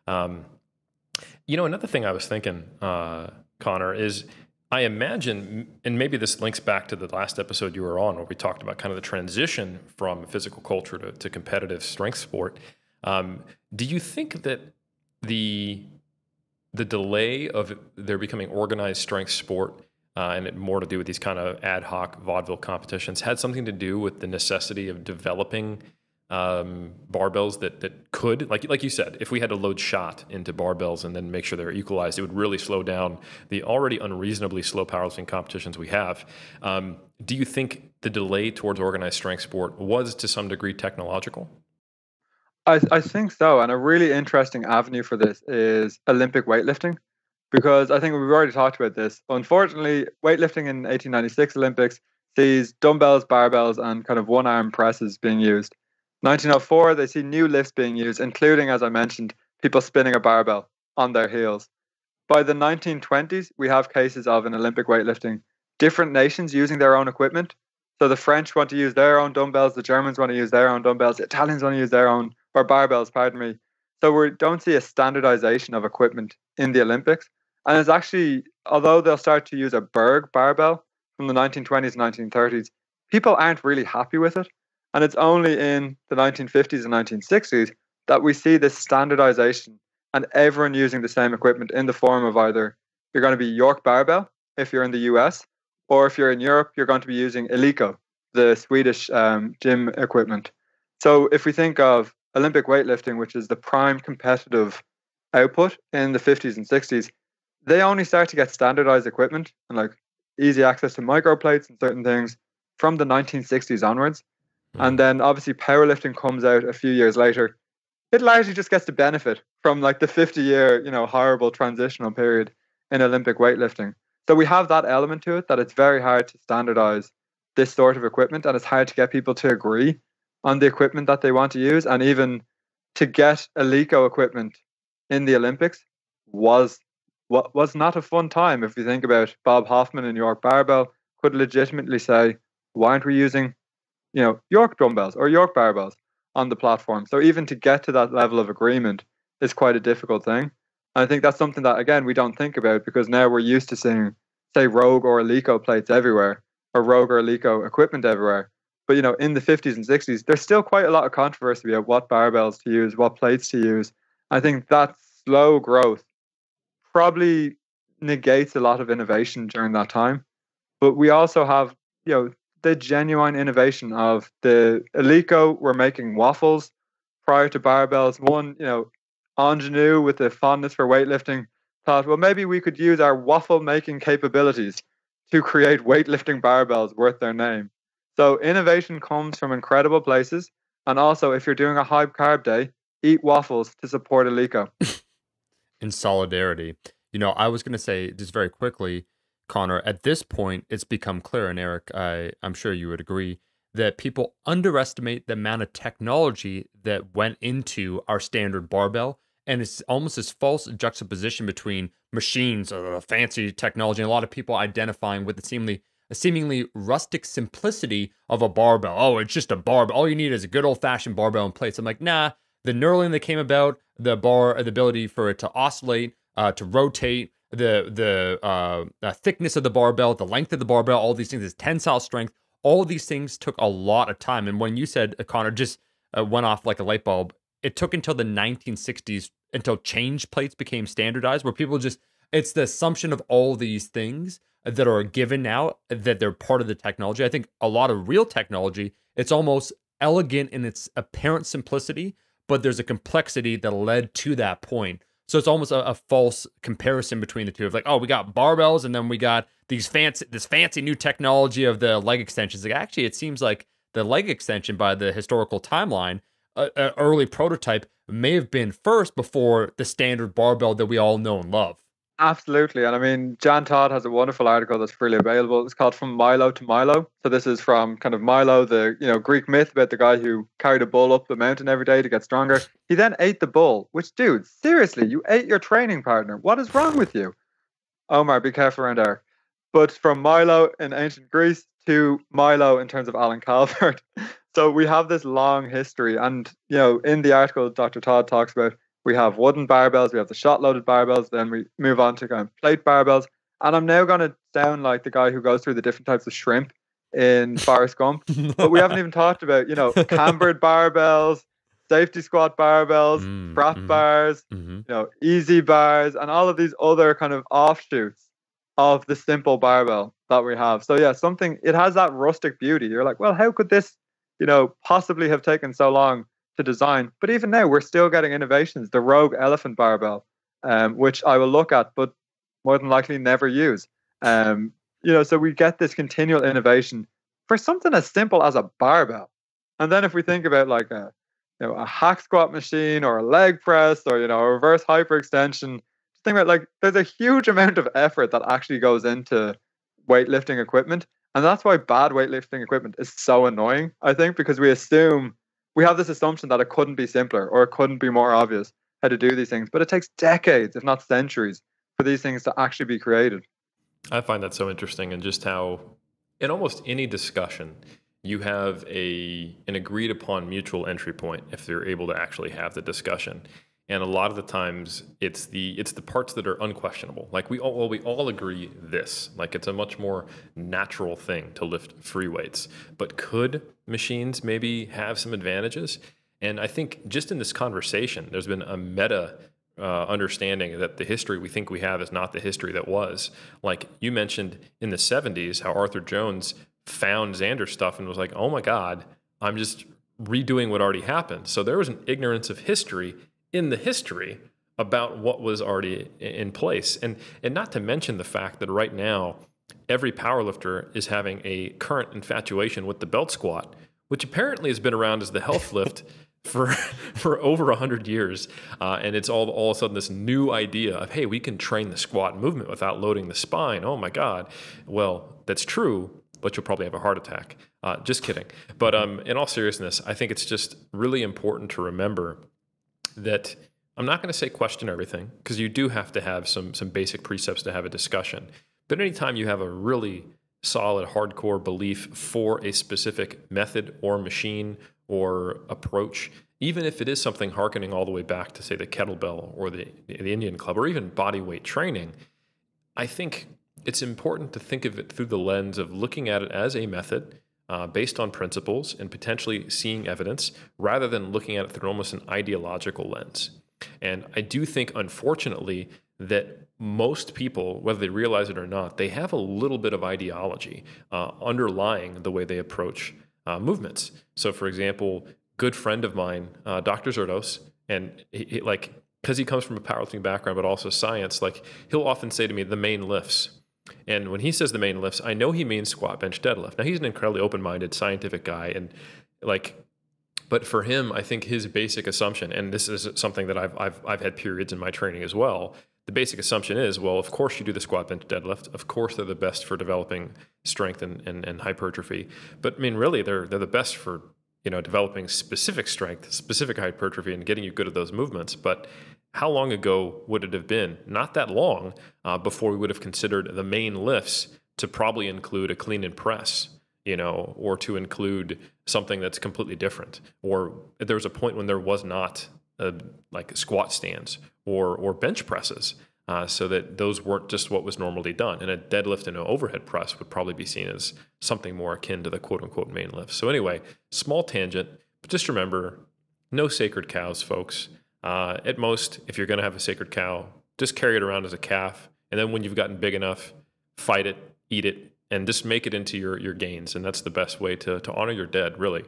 Another thing I was thinking, Connor, is I imagine, and maybe this links back to the last episode you were on where we talked about kind of the transition from physical culture to competitive strength sport. Do you think that the delay of there becoming organized strength sport and it more to do with these kind of ad hoc vaudeville competitions had something to do with the necessity of developing barbells that could, like you said, if we had to load shot into barbells and then make sure they're equalized, it would really slow down the already unreasonably slow powerlifting competitions we have. Do you think the delay towards organized strength sport was to some degree technological? I think so. And a really interesting avenue for this is Olympic weightlifting, because I think we've already talked about this. Unfortunately, weightlifting in 1896 Olympics sees dumbbells, barbells, and kind of one-arm presses being used. 1904, they see new lifts being used, including, as I mentioned, people spinning a barbell on their heels. By the 1920s, we have cases of in Olympic weightlifting, different nations using their own equipment. So the French want to use their own dumbbells, the Germans want to use their own dumbbells, the Italians want to use their own, or barbells, pardon me. So we don't see a standardization of equipment in the Olympics. And it's actually, although they'll start to use a Berg barbell from the 1920s and 1930s, people aren't really happy with it. And it's only in the 1950s and 1960s that we see this standardization and everyone using the same equipment in the form of either you're going to be York barbell if you're in the US, or if you're in Europe, you're going to be using Eleiko, the Swedish gym equipment. So if we think of Olympic weightlifting, which is the prime competitive output in the 50s and 60s, they only start to get standardized equipment and like easy access to microplates and certain things from the 1960s onwards. And then obviously powerlifting comes out a few years later. It largely just gets to benefit from like the 50-year, horrible transitional period in Olympic weightlifting. So we have that element to it, that it's very hard to standardize this sort of equipment, and it's hard to get people to agree on the equipment that they want to use. And even to get Eleiko equipment in the Olympics was not a fun time. If you think about Bob Hoffman and York Barbell could legitimately say, why aren't we using York dumbbells or York barbells on the platform? So even to get to that level of agreement is quite a difficult thing. And I think that's something that, again, we don't think about because now we're used to seeing, say, Rogue or Eleiko plates everywhere or Rogue or Eleiko equipment everywhere. But, in the 50s and 60s, there's still quite a lot of controversy about what barbells to use, what plates to use. I think that slow growth probably negates a lot of innovation during that time. But we also have, the genuine innovation of the Eleiko were making waffles prior to barbells. One, ingenue with the fondness for weightlifting thought, well, maybe we could use our waffle making capabilities to create weightlifting barbells worth their name. So innovation comes from incredible places. And also, if you're doing a high carb day, eat waffles to support Eleiko. In solidarity. I was going to say just very quickly, Connor, at this point, it's become clear, and Eric, I'm sure you would agree, that people underestimate the amount of technology that went into our standard barbell And it's almost this false juxtaposition between machines, fancy technology, and a lot of people identifying with the seemingly rustic simplicity of a barbell. Oh, it's just a barbell. All you need is a good old-fashioned barbell and plates. I'm like, nah. The knurling that came about, the ability for it to oscillate, to rotate, the thickness of the barbell, the length of the barbell, all these things, this tensile strength, all these things took a lot of time. And when you said, Connor, just went off like a light bulb, it took until the 1960s until change plates became standardized, where people just, it's the assumption of all these things that are given now that they're part of the technology. I think a lot of real technology, it's almost elegant in its apparent simplicity, but there's a complexity that led to that point. So it's almost a false comparison between the two of like, oh, we got barbells and then we got this fancy new technology of the leg extensions. Like, actually, it seems like the leg extension by the historical timeline, an early prototype may have been first before the standard barbell that we all know and love. Absolutely. And I mean, Jan Todd has a wonderful article that's freely available. It's called From Milo to Milo. So this is from kind of Milo, the Greek myth about the guy who carried a bull up the mountain every day to get stronger. He then ate the bull, which, dude, seriously, you ate your training partner. What is wrong with you? Omar, be careful around there. But from Milo in ancient Greece to Milo in terms of Alan Calvert. So we have this long history. And, in the article, Dr. Todd talks about we have wooden barbells, we have the shot-loaded barbells, then we move on to kind of plate barbells. And I'm now going to sound like the guy who goes through the different types of shrimp in Forrest Gump. But we haven't even talked about, cambered barbells, safety squat barbells, prop bars, easy bars, and all of these other kind of offshoots of the simple barbell that we have. So yeah, it has that rustic beauty. You're like, well, how could this, possibly have taken so long to design? But even now, we're still getting innovations. The Rogue Elephant barbell, which I will look at, but more than likely never use. So we get this continual innovation for something as simple as a barbell. And then if we think about like a hack squat machine or a leg press or a reverse hyperextension, think about like there's a huge amount of effort that actually goes into weightlifting equipment. And that's why bad weightlifting equipment is so annoying, I think, because we have this assumption that it couldn't be simpler or it couldn't be more obvious how to do these things. But it takes decades, if not centuries, for these things to actually be created. I find that so interesting, and just how in almost any discussion, you have an agreed upon mutual entry point if they're able to actually have the discussion. And a lot of the times it's the parts that are unquestionable. Like we all agree this, like it's a much more natural thing to lift free weights. But could machines maybe have some advantages? And I think just in this conversation, there's been a meta understanding that the history we think we have is not the history that was. Like you mentioned in the 70s, how Arthur Jones found Xander's stuff and was like, oh my God, I'm just redoing what already happened. So there was an ignorance of history in the history about what was already in place. And not to mention the fact that right now, every powerlifter is having a current infatuation with the belt squat, which apparently has been around as the health lift for over 100 years. And it's all of a sudden this new idea of, hey, we can train the squat movement without loading the spine. Oh my God. Well, that's true, but you'll probably have a heart attack. Just kidding. But in all seriousness, I think it's just really important to remember that I'm not going to say question everything, because you do have to have some basic precepts to have a discussion. But anytime you have a really solid, hardcore belief for a specific method or machine or approach, even if it is something harkening all the way back to, say, the kettlebell or the Indian club or even body weight training, I think it's important to think of it through the lens of looking at it as a method based on principles and potentially seeing evidence, rather than looking at it through almost an ideological lens. And I do think, unfortunately, that most people, whether they realize it or not, they have a little bit of ideology underlying the way they approach movements. So, for example, good friend of mine, Dr. Zerdos, and he because he comes from a powerlifting background, but also science, like he'll often say to me, the main lifts. And when he says the main lifts, I know he means squat, bench, deadlift. Now, he's an incredibly open-minded, scientific guy, and but for him, I think his basic assumption, and this is something that I've had periods in my training as well. The basic assumption is, well, of course you do the squat, bench, deadlift. Of course they're the best for developing strength and hypertrophy. But I mean, really, they're the best for developing specific strength, specific hypertrophy, and getting you good at those movements. But how long ago would it have been? Not that long before we would have considered the main lifts to probably include a clean and press, or to include something that's completely different. Or there was a point when there was not like squat stands or bench presses. So that those weren't just what was normally done. And a deadlift and an overhead press would probably be seen as something more akin to the quote-unquote main lift. So anyway, small tangent, but just remember, no sacred cows, folks. At most, if you're going to have a sacred cow, just carry it around as a calf. And then when you've gotten big enough, fight it, eat it, and just make it into your gains. And that's the best way to honor your dead, really.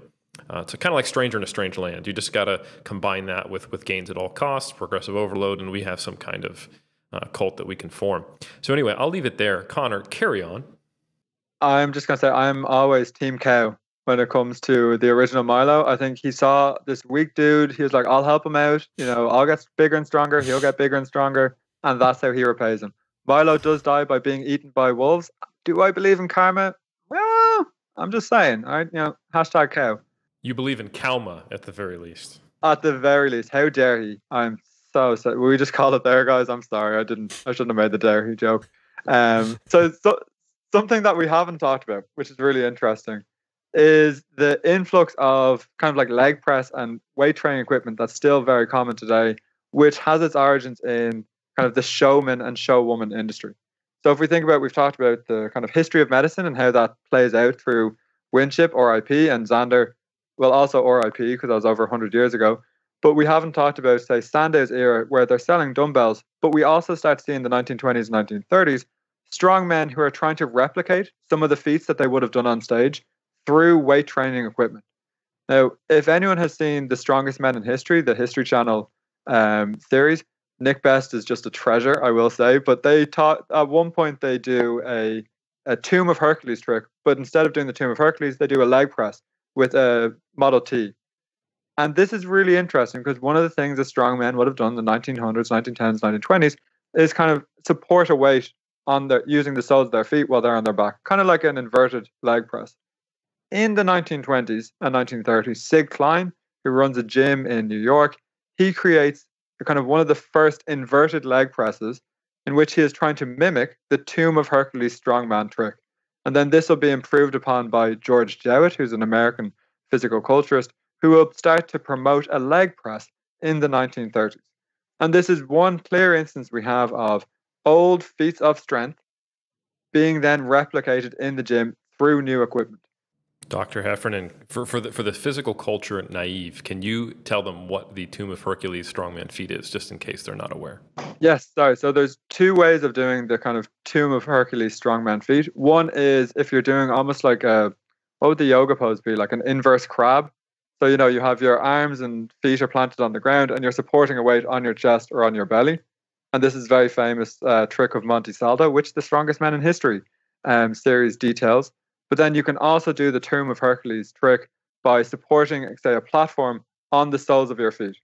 It's kind of like stranger in a strange land. You just got to combine that with gains at all costs, progressive overload, and we have some kind of cult that we can form. So anyway, I'll leave it there. Connor, carry on. I'm just going to say I'm always team cow when it comes to the original Milo. I think he saw this weak dude. He was like, I'll help him out. I'll get bigger and stronger. He'll get bigger and stronger. And that's how he repays him. Milo does die by being eaten by wolves. Do I believe in karma? Well, I'm just saying. All right, hashtag cow. You believe in Kalma at the very least. At the very least. How dare he? I'm so sad. We just call it there, guys. I'm sorry. I shouldn't have made the dare he joke. So something that we haven't talked about, which is really interesting, is the influx of kind of like leg press and weight training equipment that's still very common today, which has its origins in kind of the showman and showwoman industry. So if we think about, we've talked about the kind of history of medicine and how that plays out through Winship, RIP, and Xander, well, also RIP because that was over 100 years ago. But we haven't talked about, say, Sandow's era where they're selling dumbbells, but we also start seeing the 1920s and 1930s strongmen who are trying to replicate some of the feats that they would have done on stage through weight training equipment. Now, if anyone has seen The Strongest Men in History, the History Channel series, Nick Best is just a treasure, I will say. But they taught, at one point, they do a Tomb of Hercules trick, but instead of doing the Tomb of Hercules, they do a leg press with a Model T. And this is really interesting because one of the things that strongmen would have done in the 1900s, 1910s, 1920s is kind of support a weight on using the soles of their feet while they're on their back, kind of like an inverted leg press. In the 1920s and 1930s, Sig Klein, who runs a gym in New York, he creates kind of one of the first inverted leg presses in which he is trying to mimic the Tomb of Hercules strongman trick. And then this will be improved upon by George Jowett, who's an American physical culturist, who will start to promote a leg press in the 1930s. And this is one clear instance we have of old feats of strength being then replicated in the gym through new equipment. Dr. Heffernan, for the physical culture naive, can you tell them what the Tomb of Hercules strongman feat is, just in case they're not aware? Yes, sorry. So there's two ways of doing the kind of Tomb of Hercules strongman feat. One is if you're doing almost like what would the yoga pose be? Like an inverse crab. So, you have your arms and feet are planted on the ground and you're supporting a weight on your chest or on your belly. And this is very famous trick of Monty Saldo, which The Strongest Men in History series details. But then you can also do the Tomb of Hercules trick by supporting, say, a platform on the soles of your feet.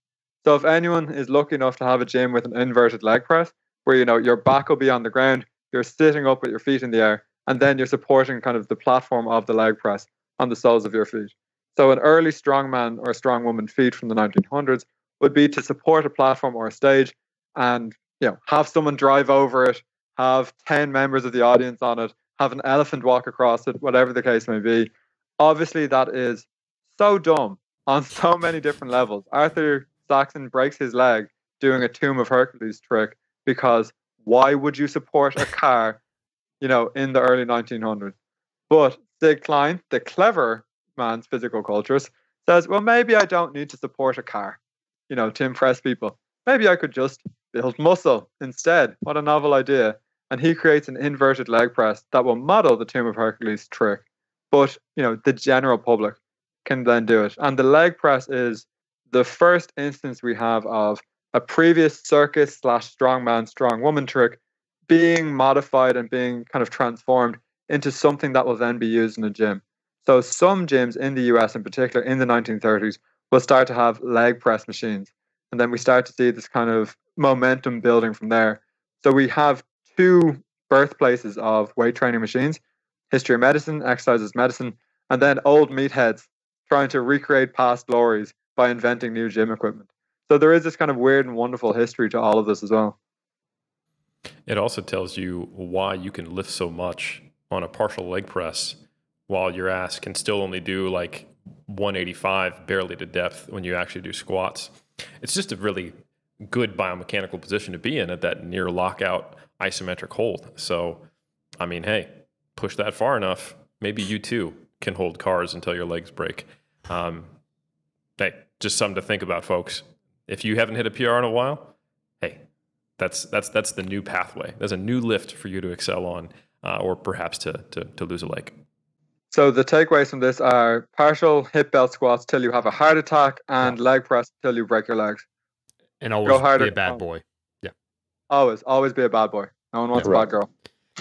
So if anyone is lucky enough to have a gym with an inverted leg press, where, your back will be on the ground, you're sitting up with your feet in the air, and then you're supporting kind of the platform of the leg press on the soles of your feet. So an early strongman or strongwoman feat from the 1900s would be to support a platform or a stage and, have someone drive over it, have 10 members of the audience on it, have an elephant walk across it, whatever the case may be. Obviously, that is so dumb on so many different levels. Arthur Saxon breaks his leg doing a Tomb of Hercules trick because why would you support a car, in the early 1900s? But Sig Klein, the clever man's physical culturist, says, well, maybe I don't need to support a car, to impress people. Maybe I could just build muscle instead. What a novel idea. And he creates an inverted leg press that will model the Tomb of Hercules trick. But, the general public can then do it. And the leg press is the first instance we have of a previous circus / strongman, strongwoman trick being modified and being kind of transformed into something that will then be used in a gym. So some gyms in the US in particular in the 1930s will start to have leg press machines. And then we start to see this kind of momentum building from there. So we have two birthplaces of weight training machines: history of medicine, exercise as medicine, and then old meatheads trying to recreate past glories by inventing new gym equipment. So there is this kind of weird and wonderful history to all of this as well. It also tells you why you can lift so much on a partial leg press while your ass can still only do like 185 barely to depth when you actually do squats. It's just a really good biomechanical position to be in at that near lockout isometric hold. So, I mean, hey, push that far enough, maybe you too can hold cars until your legs break. Hey, just something to think about, folks. If you haven't hit a PR in a while, hey, that's the new pathway. There's a new lift for you to excel on, or perhaps to lose a leg. So the takeaways from this are partial hip belt squats till you have a heart attack, and leg press till you break your legs. And always be a bad boy. Yeah. Always be a bad boy. No one wants a bad girl.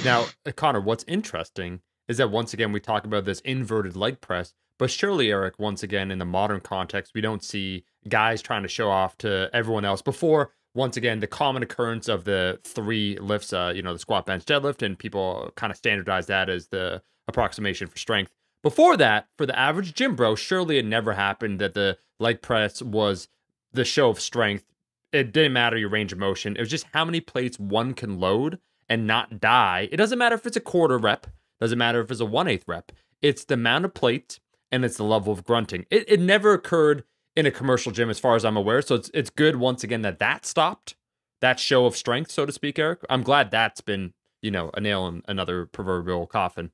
Now, Connor, what's interesting is that once again, we talk about this inverted leg press, but surely, Eric, once again, in the modern context, we don't see guys trying to show off to everyone else before, once again, the common occurrence of the 3 lifts, the squat, bench, deadlift, and people kind of standardize that as the approximation for strength. Before that, for the average gym bro, surely it never happened that the leg press was the show of strength. It didn't matter your range of motion. It was just how many plates one can load and not die. It doesn't matter if it's a quarter rep. Doesn't matter if it's a 1/8 rep. It's the amount of plates and it's the level of grunting. It never occurred in a commercial gym as far as I'm aware. So it's good once again that stopped, that show of strength, so to speak, Eric. I'm glad that's been, a nail in another proverbial coffin.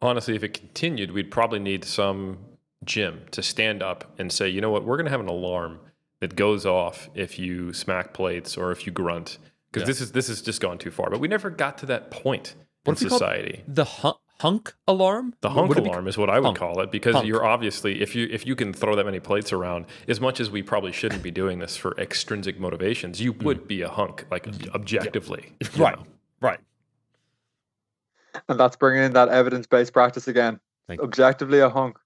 Honestly, if it continued, we'd probably need some gym to stand up and say, you know what, we're going to have an alarm that goes off if you smack plates or if you grunt, because this has just gone too far. But we never got to that point in society. The hunk alarm? The hunk alarm is what I would call it, because you're obviously, if you can throw that many plates around, as much as we probably shouldn't be doing this for extrinsic motivations, you would be a hunk, like objectively. Right. And that's bringing in that evidence-based practice again. Objectively a hunk.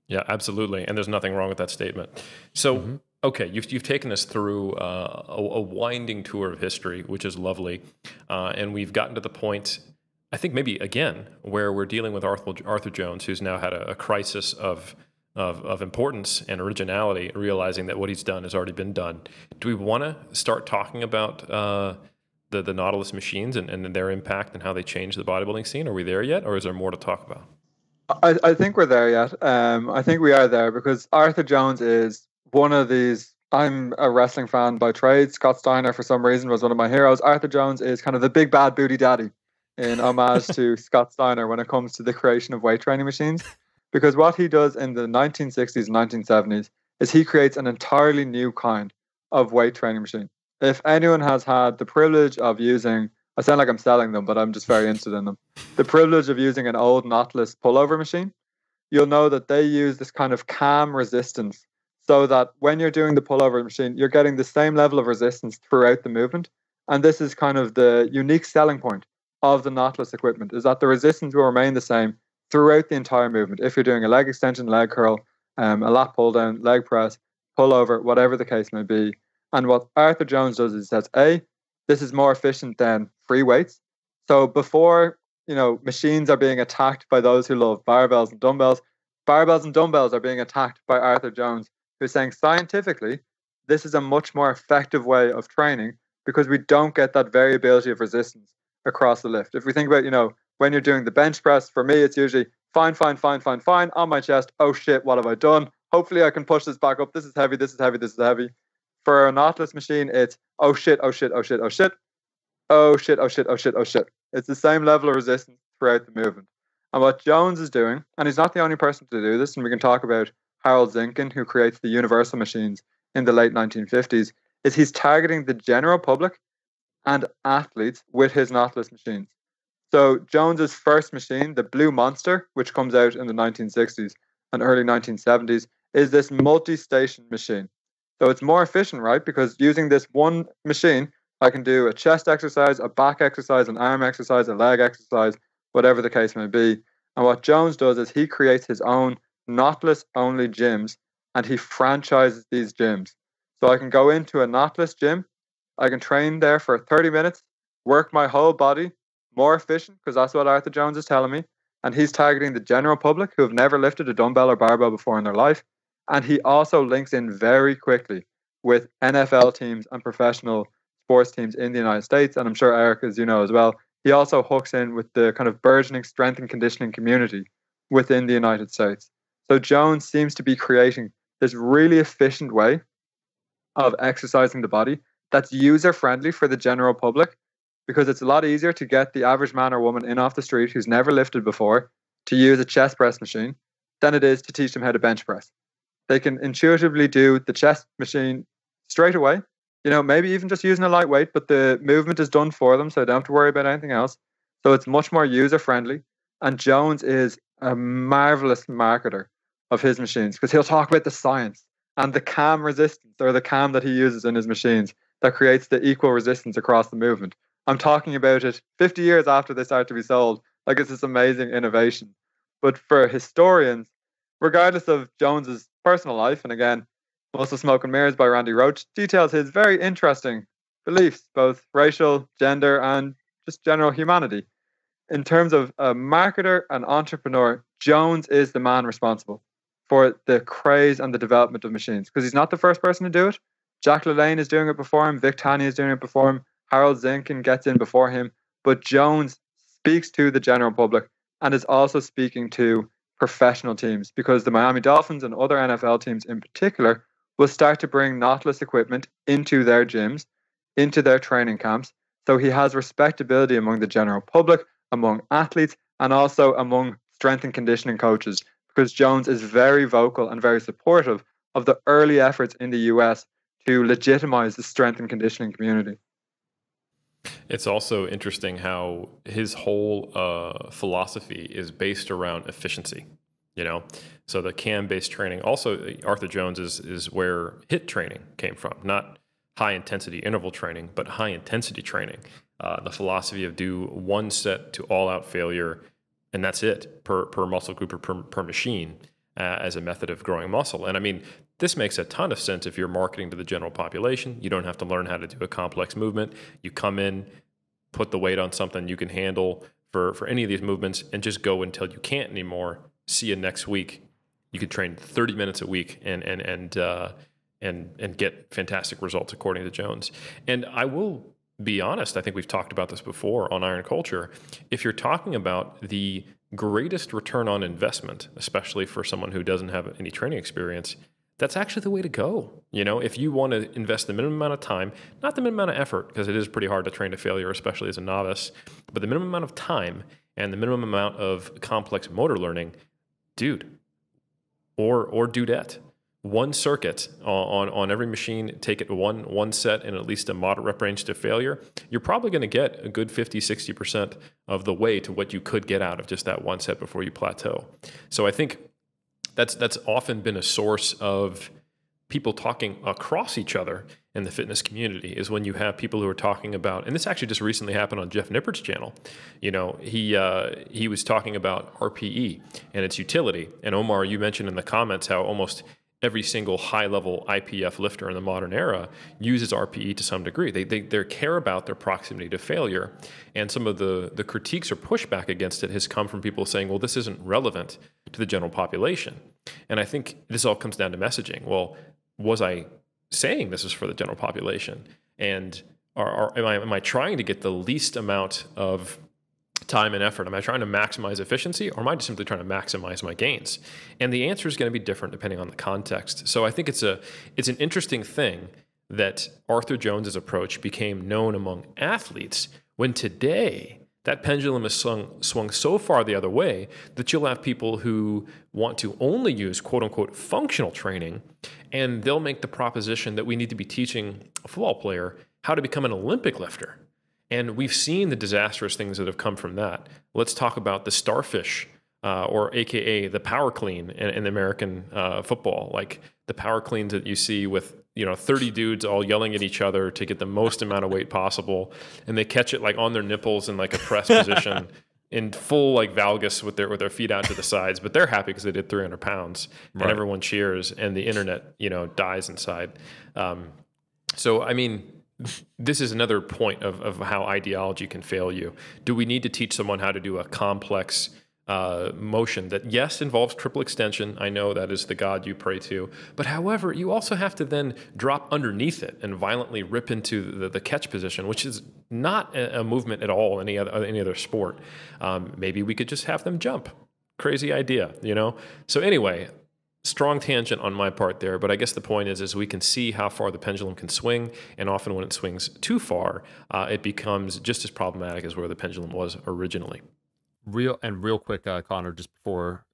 Yeah, absolutely. And there's nothing wrong with that statement. So, okay, you've taken us through a winding tour of history, which is lovely. And we've gotten to the point, I think maybe again, where we're dealing with Arthur Jones, who's now had a crisis of importance and originality, realizing that what he's done has already been done. Do we want to start talking about the Nautilus machines and their impact and how they changed the bodybuilding scene? Are we there yet, or is there more to talk about? I think we're there yet. I think we are there because Arthur Jones is one of these. I'm a wrestling fan by trade. Scott Steiner, for some reason, was one of my heroes. Arthur Jones is kind of the big bad booty daddy in homage to Scott Steiner when it comes to the creation of weight training machines. Because what he does in the 1960s and 1970s is he creates an entirely new kind of weight training machine. If anyone has had the privilege of using, I sound like I'm selling them, but I'm just very interested in them. The privilege of using an old Nautilus pullover machine, you'll know that they use this kind of cam resistance so that when you're doing the pullover machine, you're getting the same level of resistance throughout the movement. And this is kind of the unique selling point of the Nautilus equipment, is that the resistance will remain the same throughout the entire movement. If you're doing a leg extension, leg curl, a lat pull down, leg press, pullover, whatever the case may be. And what Arthur Jones does is he says, this is more efficient than free weights. So before, machines are being attacked by those who love barbells and dumbbells are being attacked by Arthur Jones, who's saying scientifically, this is a much more effective way of training because we don't get that variability of resistance across the lift. If we think about, when you're doing the bench press, for me, it's usually fine, on my chest. Oh shit, what have I done? Hopefully I can push this back up. This is heavy. For a Nautilus machine, it's oh shit. It's the same level of resistance throughout the movement. And what Jones is doing, and he's not the only person to do this, and we can talk about Harold Zinkin, who creates the universal machines in the late 1950s, is he's targeting the general public and athletes with his Nautilus machines. So Jones's first machine, the Blue Monster, which comes out in the 1960s and early 1970s, is this multi-station machine. So it's more efficient, right? Because using this one machine, I can do a chest exercise, a back exercise, an arm exercise, a leg exercise, whatever the case may be. And what Jones does is he creates his own Nautilus-only gyms, and he franchises these gyms. So I can go into a Nautilus gym, I can train there for 30 minutes, work my whole body, more efficient, because that's what Arthur Jones is telling me. And he's targeting the general public who have never lifted a dumbbell or barbell before in their life. And he also links in very quickly with NFL teams and professional sports teams in the United States. And I'm sure Eric, as you know as well, he also hooks in with the kind of burgeoning strength and conditioning community within the United States. So Jones seems to be creating this really efficient way of exercising the body that's user friendly for the general public, because it's a lot easier to get the average man or woman in off the street who's never lifted before to use a chest press machine than it is to teach them how to bench press. They can intuitively do the chest machine straight away, maybe even just using a lightweight, but the movement is done for them, so they don't have to worry about anything else. So it's much more user friendly. And Jones is a marvelous marketer of his machines, because he'll talk about the science and the cam resistance, or the cam that he uses in his machines that creates the equal resistance across the movement. I'm talking about it 50 years after they start to be sold. Like, it's this amazing innovation. But for historians, regardless of Jones's personal life, and again, Muscle Smoke and Mirrors by Randy Roach details his very interesting beliefs, both racial, gender, and just general humanity. In terms of a marketer and entrepreneur, Jones is the man responsible for the craze and the development of machines, because he's not the first person to do it. Jack LaLanne is doing it before him. Vic Tanny is doing it before him. Harold Zinkin gets in before him. But Jones speaks to the general public and is also speaking to professional teams, because the Miami Dolphins and other NFL teams in particular will start to bring Nautilus equipment into their gyms, into their training camps. So he has respectability among the general public, among athletes, and also among strength and conditioning coaches, because Jones is very vocal and very supportive of the early efforts in the US to legitimize the strength and conditioning community. It's also interesting how his whole philosophy is based around efficiency, So the cam-based training, also Arthur Jones is where HIIT training came from, not high-intensity interval training, but high-intensity training. The philosophy of do one set to all-out failure, and that's it, per muscle group or per machine, as a method of growing muscle. And I mean, this makes a ton of sense if you're marketing to the general population. You don't have to learn how to do a complex movement. You come in, put the weight on something you can handle for any of these movements, and just go until you can't anymore. See you next week. You could train 30 minutes a week and get fantastic results, according to Jones. And I will be honest, I think we've talked about this before on Iron Culture. If you're talking about the greatest return on investment, especially for someone who doesn't have any training experience, that's actually the way to go. If you want to invest the minimum amount of time, not the minimum amount of effort, because it is pretty hard to train to failure, especially as a novice, but the minimum amount of time and the minimum amount of complex motor learning, dude, or dudette, one circuit on every machine, take it one set in at least a moderate rep range to failure, you're probably going to get a good 50-60% of the way to what you could get out of just that one set before you plateau. So I think that's often been a source of people talking across each other in the fitness community, is when you have people who are talking about, and this actually just recently happened on Jeff Nippert's channel. He was talking about RPE and its utility. And Omar, you mentioned in the comments how almost every single high-level IPF lifter in the modern era uses RPE to some degree. They care about their proximity to failure. And some of the critiques or pushback against it has come from people saying, well, this isn't relevant to the general population. And I think this all comes down to messaging. Well, was I saying this is for the general population? And am I trying to get the least amount of time and effort? Am I trying to maximize efficiency, or am I just simply trying to maximize my gains? And the answer is going to be different depending on the context. So I think it's an interesting thing that Arthur Jones's approach became known among athletes, when today that pendulum is swung so far the other way that you'll have people who want to only use quote unquote functional training, and they'll make the proposition that we need to be teaching a football player how to become an Olympic lifter. And we've seen the disastrous things that have come from that. Let's talk about the starfish, or AKA the power clean in American football, like the power cleans that you see with 30 dudes all yelling at each other to get the most amount of weight possible, and they catch it like on their nipples in like a press position in full like valgus with their feet out to the sides, but they're happy because they did 300 pounds, and Right. everyone cheers, and the internet dies inside. So I mean, this is another point of how ideology can fail you. Do we need to teach someone how to do a complex motion that, yes, involves triple extension. I know that is the God you pray to. But however, you also have to then drop underneath it and violently rip into the catch position, which is not a movement at all in any other sport. Maybe we could just have them jump. Crazy idea, you know? So anyway, strong tangent on my part there, but I guess the point is we can see how far the pendulum can swing, and often when it swings too far, it becomes just as problematic as where the pendulum was originally. Real quick, Connor, just before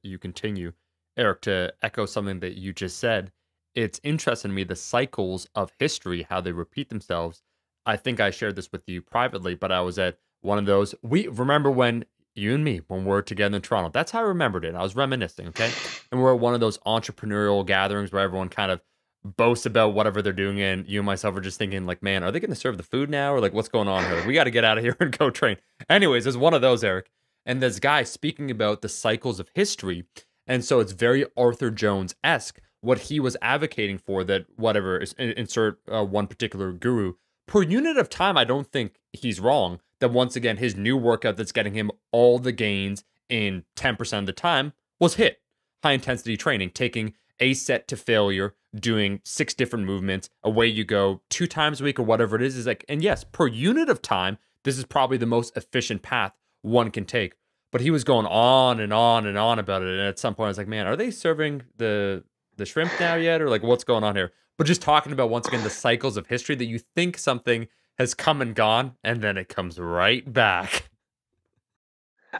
you continue, Eric, to echo something that you just said, it's interesting to me, the cycles of history, how they repeat themselves. I think I shared this with you privately, but I was at one of those. We remember when you and me, when we're together in Toronto, that's how I remembered it. I was reminiscing, okay? And we're at one of those entrepreneurial gatherings where everyone kind of boasts about whatever they're doing, and you and myself are just thinking, like, man, are they going to serve the food now? Or like, what's going on here? We got to get out of here and go train. Anyways, there's one of those, Eric. And this guy speaking about the cycles of history. And so it's very Arthur Jones-esque, what he was advocating for, that whatever, insert one particular guru. Per unit of time, I don't think he's wrong. That once again, his new workout that's getting him all the gains in 10% of the time was HIIT, high intensity training, taking a set to failure, doing 6 different movements, away you go 2 times a week or whatever it is like, and yes, per unit of time, this is probably the most efficient path one can take. But he was going on and on and on about it. And at some point I was like, man, are they serving the shrimp now yet? Or like, what's going on here? But just talking about, once again, the cycles of history, that you think something has come and gone, and then it comes right back.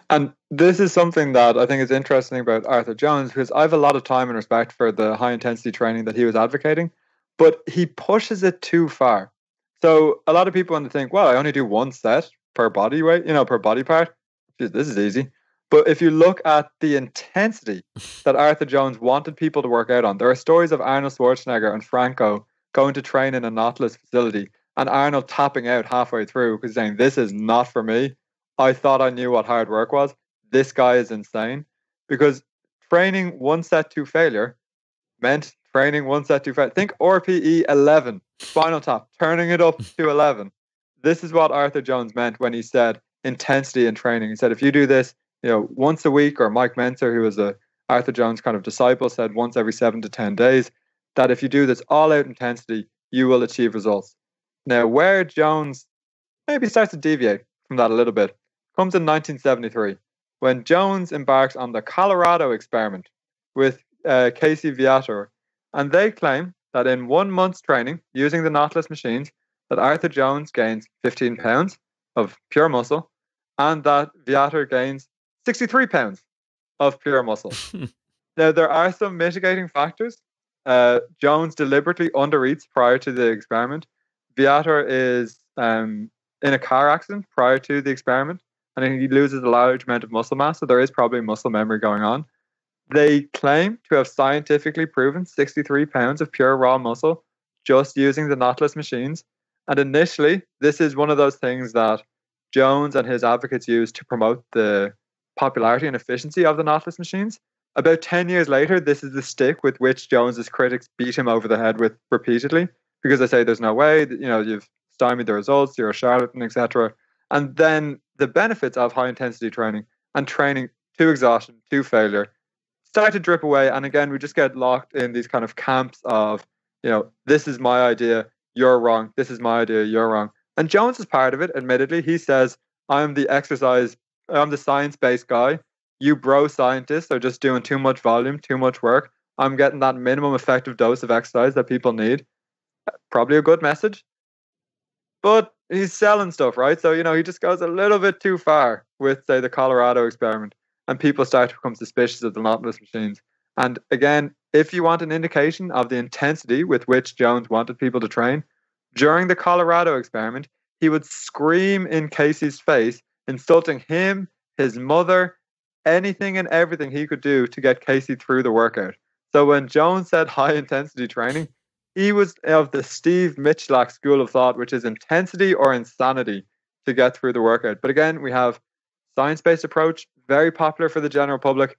And this is something that I think is interesting about Arthur Jones, because I have a lot of time and respect for the high intensity training that he was advocating, but he pushes it too far. So a lot of people want to think, well, I only do 1 set per body weight, per body part. This is easy. But if you look at the intensity that Arthur Jones wanted people to work out on, there are stories of Arnold Schwarzenegger and Franco going to train in a Nautilus facility, and Arnold tapping out halfway through because saying, this is not for me. I thought I knew what hard work was. This guy is insane. Because training 1 set to failure meant training 1 set to failure. Think RPE 11, spinal tap, turning it up to 11. This is what Arthur Jones meant when he said intensity in training. He said, if you do this, once a week, or Mike Mentzer, who was a Arthur Jones kind of disciple, said once every 7 to 10 days, that if you do this all out intensity, you will achieve results. Now, where Jones maybe starts to deviate from that a little bit comes in 1973, when Jones embarks on the Colorado experiment with Casey Viator. And they claim that in 1 month's training using the Nautilus machines, that Arthur Jones gains 15 pounds of pure muscle, and that Viator gains 63 pounds of pure muscle. Now, there are some mitigating factors. Jones deliberately undereats prior to the experiment. Viator is in a car accident prior to the experiment, and he loses a large amount of muscle mass, so there is probably muscle memory going on. They claim to have scientifically proven 63 pounds of pure raw muscle just using the Nautilus machines. And initially, this is one of those things that Jones and his advocates use to promote the popularity and efficiency of the Nautilus machines. About 10 years later, this is the stick with which Jones's critics beat him over the head with repeatedly, because they say there's no way, you've stymied the results, you're a charlatan, etc. And then the benefits of high intensity training and training to exhaustion, to failure, start to drip away. And again, we just get locked in these kind of camps of, this is my idea, you're wrong. This is my idea, you're wrong. And Jones is part of it, admittedly. He says, I'm the science-based guy. You bro scientists are just doing too much volume, too much work. I'm getting that minimum effective dose of exercise that people need. Probably a good message. But he's selling stuff, right? So, he just goes a little bit too far with, say, the Colorado experiment. And people start to become suspicious of the Nautilus machines. And again, if you want an indication of the intensity with which Jones wanted people to train, during the Colorado experiment, he would scream in Casey's face, insulting him, his mother, anything and everything he could do to get Casey through the workout. So when Jones said high intensity training, he was of the Steve Michalak school of thought, which is intensity or insanity to get through the workout. But again, we have science-based approach, very popular for the general public,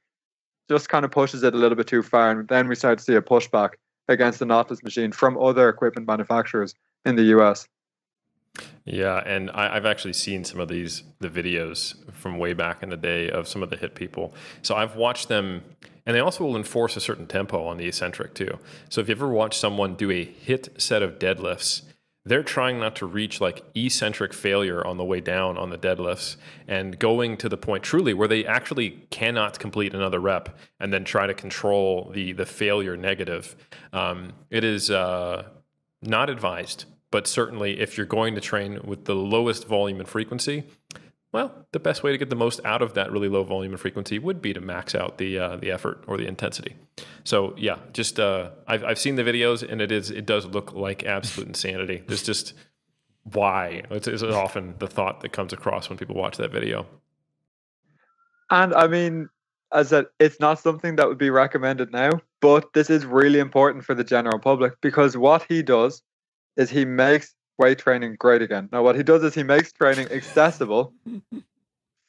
just kind of pushes it a little bit too far. And then we start to see a pushback against the Nautilus machine from other equipment manufacturers in the US. Yeah, and I've actually seen some of the videos from way back in the day of some of the hit people. So I've watched them, and they also will enforce a certain tempo on the eccentric too. So if you ever watch someone do a hit set of deadlifts, they're trying not to reach like eccentric failure on the way down on the deadlifts and going to the point truly where they actually cannot complete another rep and then try to control the failure negative. It is not advised. But certainly, if you're going to train with the lowest volume and frequency, well, the best way to get the most out of that really low volume and frequency would be to max out the effort or the intensity. So yeah, just I've seen the videos, and it does look like absolute insanity. It's just why it's often the thought that comes across when people watch that video. And I mean, as I said, it's not something that would be recommended now, but this is really important for the general public, because what he does is he makes weight training great again. Now, what he does is he makes training accessible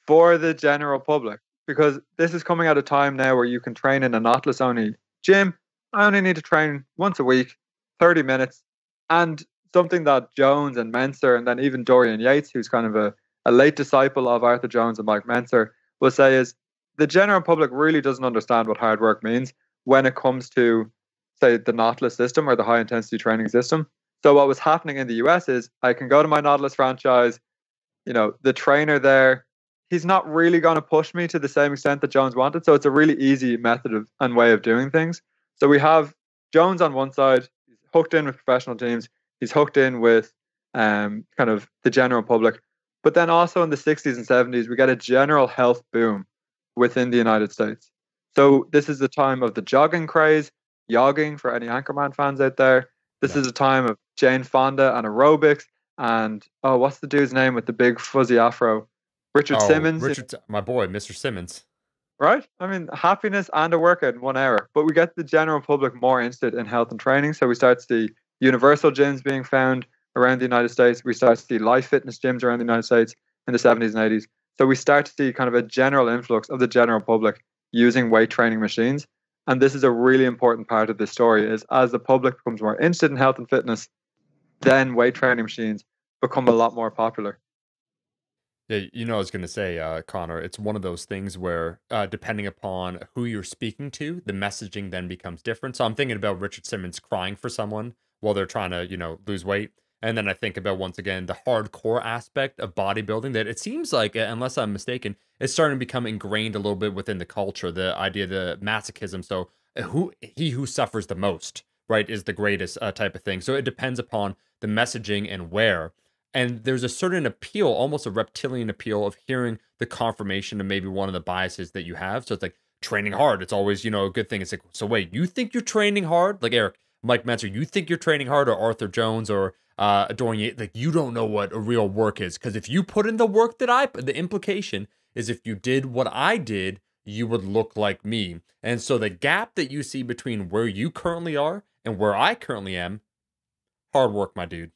for the general public, because this is coming at a time now where you can train in a Nautilus only gym. I only need to train once a week, 30 minutes. And something that Jones and Menser, and then even Dorian Yates, who's kind of a late disciple of Arthur Jones and Mike Menser, will say is the general public really doesn't understand what hard work means when it comes to, say, the Nautilus system or the high intensity training system. So what was happening in the US is I can go to my Nautilus franchise, the trainer there, he's not really going to push me to the same extent that Jones wanted. So it's a really easy method and way of doing things. So we have Jones on one side, he's hooked in with professional teams, he's hooked in with kind of the general public. But then also in the 60s and 70s, we get a general health boom within the United States. So this is the time of the jogging craze, yogging for any Anchorman fans out there. This is a time of Jane Fonda and aerobics, and what's the dude's name with the big fuzzy afro? Richard Simmons. My boy, Mr. Simmons. Right? I mean, happiness and a workout in 1 hour. But we get the general public more interested in health and training. So we start to see universal gyms being found around the United States. We start to see life fitness gyms around the United States in the 70s and 80s. So we start to see kind of a general influx of the general public using weight training machines. And this is a really important part of this story, is as the public becomes more interested in health and fitness, then weight training machines become a lot more popular. Yeah, I was going to say, Connor, it's one of those things where depending upon who you're speaking to, the messaging then becomes different. So I'm thinking about Richard Simmons crying for someone while they're trying to, lose weight. And then I think about, once again, the hardcore aspect of bodybuilding that it seems like, unless I'm mistaken, it's starting to become ingrained a little bit within the culture, the idea of the masochism. So who suffers the most, right, is the greatest type of thing. So it depends upon the messaging and where. And there's a certain appeal, almost a reptilian appeal of hearing the confirmation of maybe one of the biases that you have. So it's like training hard. It's always, a good thing. It's like, so wait, you think you're training hard? Like Eric, Mike Menser, you think you're training hard, or Arthur Jones, or Dorian Yates, like you don't know what a real work is. Because if you put in the work that the implication is if you did what I did, you would look like me. And so the gap that you see between where you currently are and where I currently am, hard work, my dude.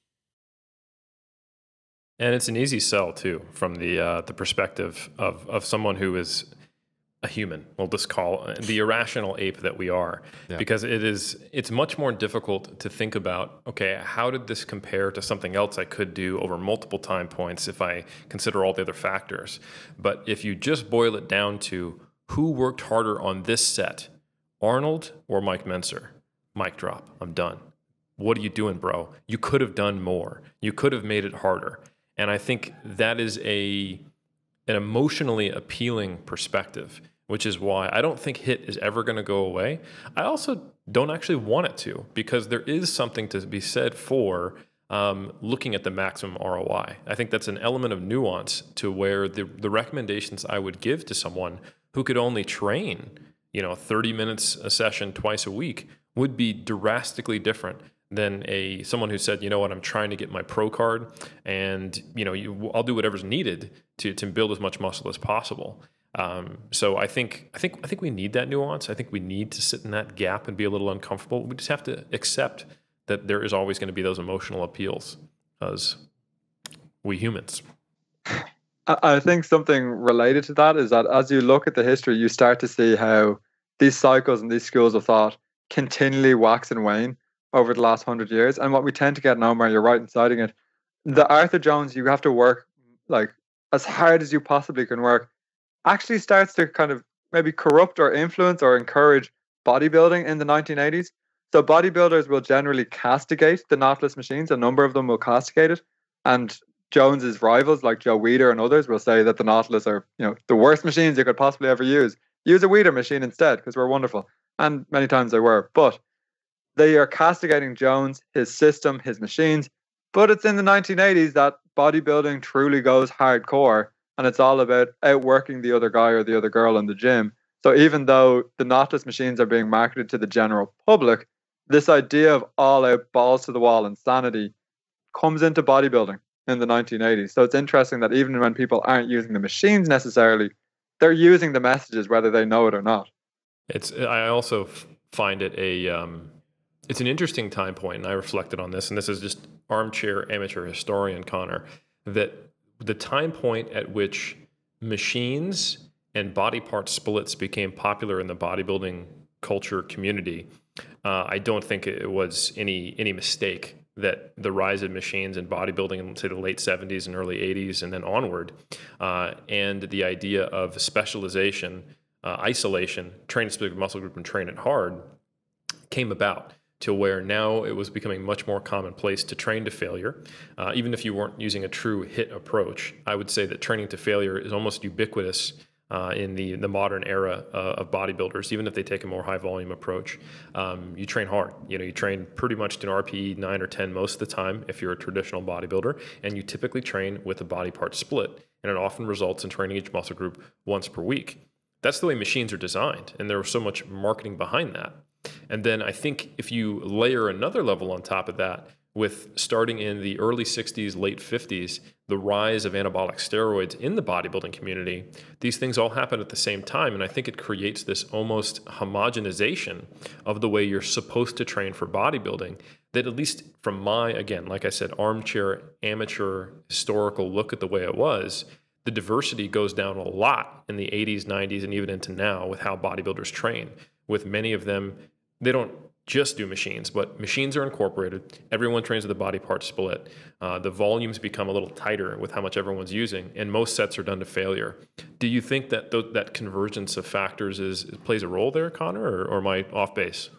And it's an easy sell too, from the perspective of someone who is a human. We'll just call the irrational ape that we are, because it's much more difficult to think about, okay, how did this compare to something else I could do over multiple time points if I consider all the other factors. But if you just boil it down to who worked harder on this set, Arnold or Mike Menser, mic drop, I'm done. What are you doing, bro? You could have done more. You could have made it harder. And I think that is an emotionally appealing perspective, which is why I don't think HIIT is ever going to go away. I also don't actually want it to, because there is something to be said for looking at the maximum ROI. I think that's an element of nuance to where the recommendations I would give to someone who could only train, 30 minutes a session twice a week would be drastically different than someone who said, I'm trying to get my pro card, and I'll do whatever's needed to build as much muscle as possible. So I think we need that nuance. I think we need to sit in that gap and be a little uncomfortable. We just have to accept that there is always going to be those emotional appeals as we humans. I think something related to that is that as you look at the history, you start to see how these cycles and these schools of thought continually wax and wane over the last 100 years. And what we tend to get, and Omar, you're right in citing it, the Arthur Jones, you have to work like as hard as you possibly can work, actually starts to kind of maybe corrupt or influence or encourage bodybuilding in the 1980s. So bodybuilders will generally castigate the Nautilus machines. A number of them will castigate it. And Jones's rivals like Joe Weider and others will say that the Nautilus are, the worst machines you could possibly ever use. Use a Weider machine instead because we're wonderful. And many times they were. But they are castigating Jones, his system, his machines. But it's in the 1980s that bodybuilding truly goes hardcore, and it's all about outworking the other guy or the other girl in the gym. So even though the Nautilus machines are being marketed to the general public, this idea of all-out balls to the wall insanity comes into bodybuilding in the 1980s. So it's interesting that even when people aren't using the machines necessarily, they're using the messages whether they know it or not. I also find it it's an interesting time point, and I reflected on this, and this is just armchair amateur historian Connor, that the time point at which machines and body part splits became popular in the bodybuilding culture community, I don't think it was any mistake that the rise of machines and bodybuilding in, say, the late 70s and early 80s and then onward, and the idea of specialization, isolation, train a specific muscle group and train it hard, came about to where now it was becoming much more commonplace to train to failure. Even if you weren't using a true HIIT approach, I would say that training to failure is almost ubiquitous in the modern era of bodybuilders. Even if they take a more high volume approach, you train hard. You train pretty much to an RPE 9 or 10 most of the time if you're a traditional bodybuilder, and you typically train with a body part split, and it often results in training each muscle group once per week. That's the way machines are designed, and there was so much marketing behind that. And then I think if you layer another level on top of that, with starting in the early 60s, late 50s, the rise of anabolic steroids in the bodybuilding community, these things all happen at the same time. And I think it creates this almost homogenization of the way you're supposed to train for bodybuilding that, at least from my, again, like I said, armchair, amateur, historical look at the way it was, the diversity goes down a lot in the 80s, 90s, and even into now with how bodybuilders train. With many of them, they don't just do machines, but machines are incorporated. Everyone trains with a body part split. The volumes become a little tighter with how much everyone's using, and most sets are done to failure. Do you think that that convergence of factors plays a role there, Connor, or am I off base?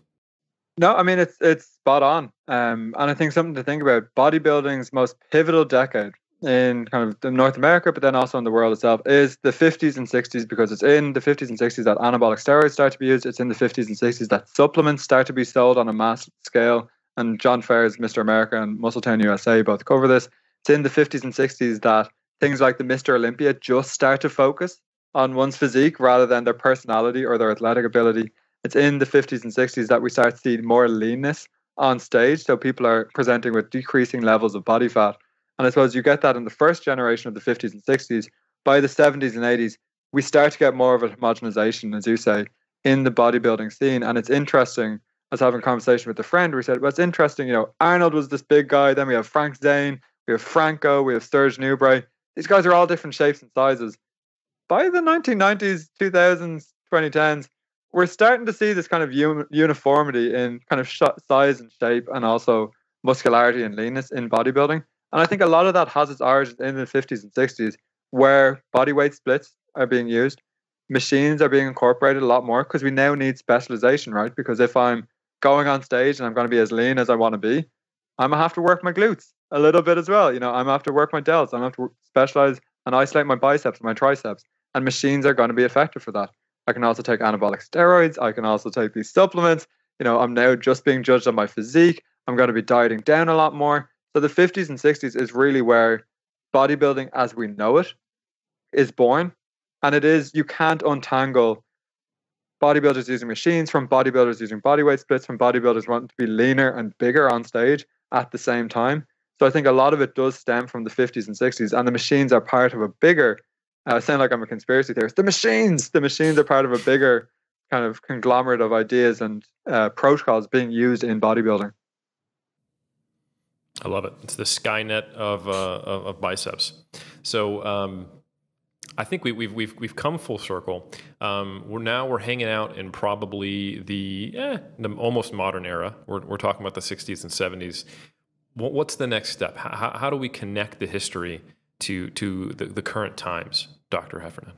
No, I mean, it's spot on. And I think something to think about, bodybuilding's most pivotal decade in kind of North America, but then also in the world itself, is the 50s and 60s, because it's in the 50s and 60s that anabolic steroids start to be used. It's in the 50s and 60s that supplements start to be sold on a mass scale. And John Farr's Mr. America and Muscletown USA both cover this. It's in the 50s and 60s that things like the Mr. Olympia just start to focus on one's physique rather than their personality or their athletic ability. It's in the 50s and 60s that we start to see more leanness on stage. So people are presenting with decreasing levels of body fat. And I suppose you get that in the first generation of the 50s and 60s. By the 70s and 80s, we start to get more of a homogenization, as you say, in the bodybuilding scene. And it's interesting, I was having a conversation with a friend where he said, well, it's interesting, Arnold was this big guy. Then we have Frank Zane, we have Franco, we have Serge Nubret. These guys are all different shapes and sizes. By the 1990s, 2000s, 2010s, we're starting to see this kind of uniformity in kind of size and shape, and also muscularity and leanness in bodybuilding. And I think a lot of that has its origins in the 50s and 60s, where bodyweight splits are being used. Machines are being incorporated a lot more because we now need specialization, right? Because if I'm going on stage and I'm going to be as lean as I want to be, I'm going to have to work my glutes a little bit as well. I'm going to have to work my delts. I'm going to have to specialize and isolate my biceps and my triceps. And machines are going to be effective for that. I can also take anabolic steroids. I can also take these supplements. I'm now just being judged on my physique. I'm going to be dieting down a lot more. So the 50s and 60s is really where bodybuilding as we know it is born. And you can't untangle bodybuilders using machines from bodybuilders using bodyweight splits, from bodybuilders wanting to be leaner and bigger on stage at the same time. So I think a lot of it does stem from the 50s and 60s, and the machines are part of a bigger, I sound like I'm a conspiracy theorist, the machines are part of a bigger kind of conglomerate of ideas and protocols being used in bodybuilding. I love it. It's the Skynet of biceps. So I think we've come full circle. We're hanging out in probably the almost modern era. We're talking about the 60s and 70s. what's the next step? How do we connect the history to the current times, Dr. Heffernan?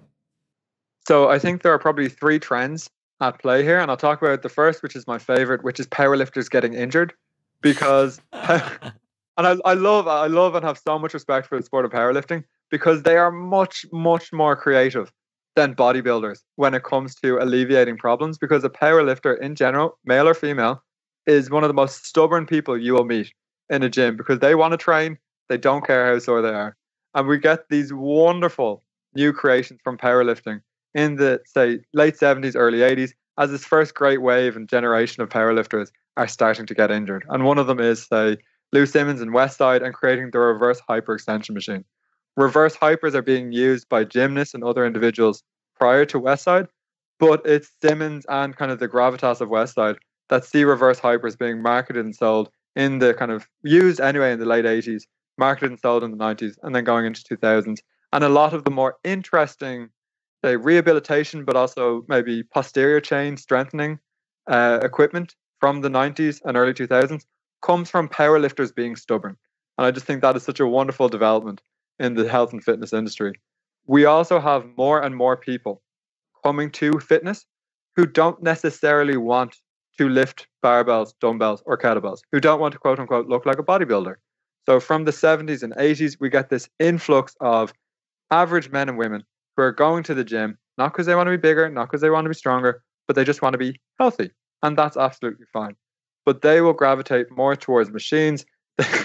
So I think there are probably three trends at play here, and I'll talk about the first, which is my favorite, which is powerlifters getting injured, because and I love and have so much respect for the sport of powerlifting because they are much more creative than bodybuilders when it comes to alleviating problems. Because a powerlifter in general, male or female, is one of the most stubborn people you will meet in a gym because they want to train, they don't care how sore they are, and we get these wonderful new creations from powerlifting in the, say, late 70s, early 80s, as this first great wave and generation of powerlifters are starting to get injured. And one of them is, say, Lou Simmons and Westside and creating the reverse hyperextension machine. Reverse hypers are being used by gymnasts and other individuals prior to Westside, but it's Simmons and kind of the gravitas of Westside that see reverse hypers being marketed and sold in the kind of used anyway in the late 80s, marketed and sold in the 90s, and then going into 2000s. And a lot of the more interesting, say, rehabilitation, but also maybe posterior chain strengthening equipment from the 90s and early 2000s comes from powerlifters being stubborn. And I just think that is such a wonderful development in the health and fitness industry. We also have more and more people coming to fitness who don't necessarily want to lift barbells, dumbbells, or kettlebells, who don't want to quote unquote look like a bodybuilder. So from the 70s and 80s, we get this influx of average men and women who are going to the gym, not because they want to be bigger, not because they want to be stronger, but they just want to be healthy. And that's absolutely fine. But they will gravitate more towards machines.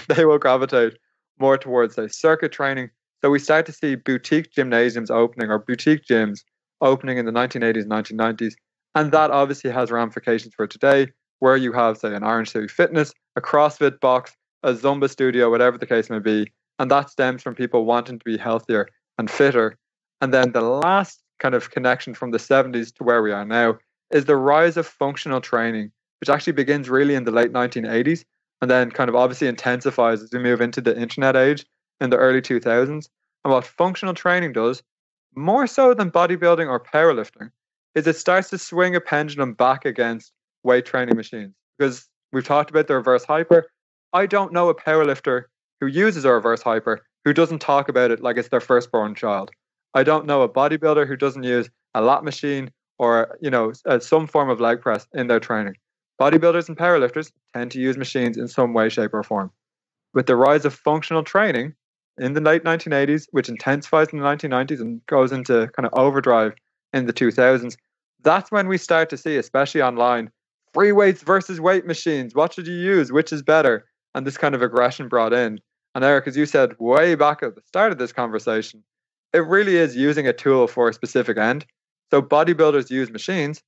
They will gravitate more towards, say, circuit training. So we start to see boutique gymnasiums opening or boutique gyms opening in the 1980s, 1990s. And that obviously has ramifications for today, where you have, say, an Orange Theory Fitness, a CrossFit box, a Zumba studio, whatever the case may be. And that stems from people wanting to be healthier and fitter. And then the last kind of connection from the 70s to where we are now is the rise of functional training, which actually begins really in the late 1980s and then kind of obviously intensifies as we move into the internet age in the early 2000s. And what functional training does, more so than bodybuilding or powerlifting, is it starts to swing a pendulum back against weight training machines. Because we've talked about the reverse hyper. I don't know a powerlifter who uses a reverse hyper who doesn't talk about it like it's their firstborn child. I don't know a bodybuilder who doesn't use a lat machine or, some form of leg press in their training. Bodybuilders and powerlifters tend to use machines in some way, shape, or form. With the rise of functional training in the late 1980s, which intensifies in the 1990s and goes into kind of overdrive in the 2000s, that's when we start to see, especially online, free weights versus weight machines. What should you use? Which is better? And this kind of aggression brought in. And Eric, as you said way back at the start of this conversation, it really is using a tool for a specific end. So bodybuilders use machines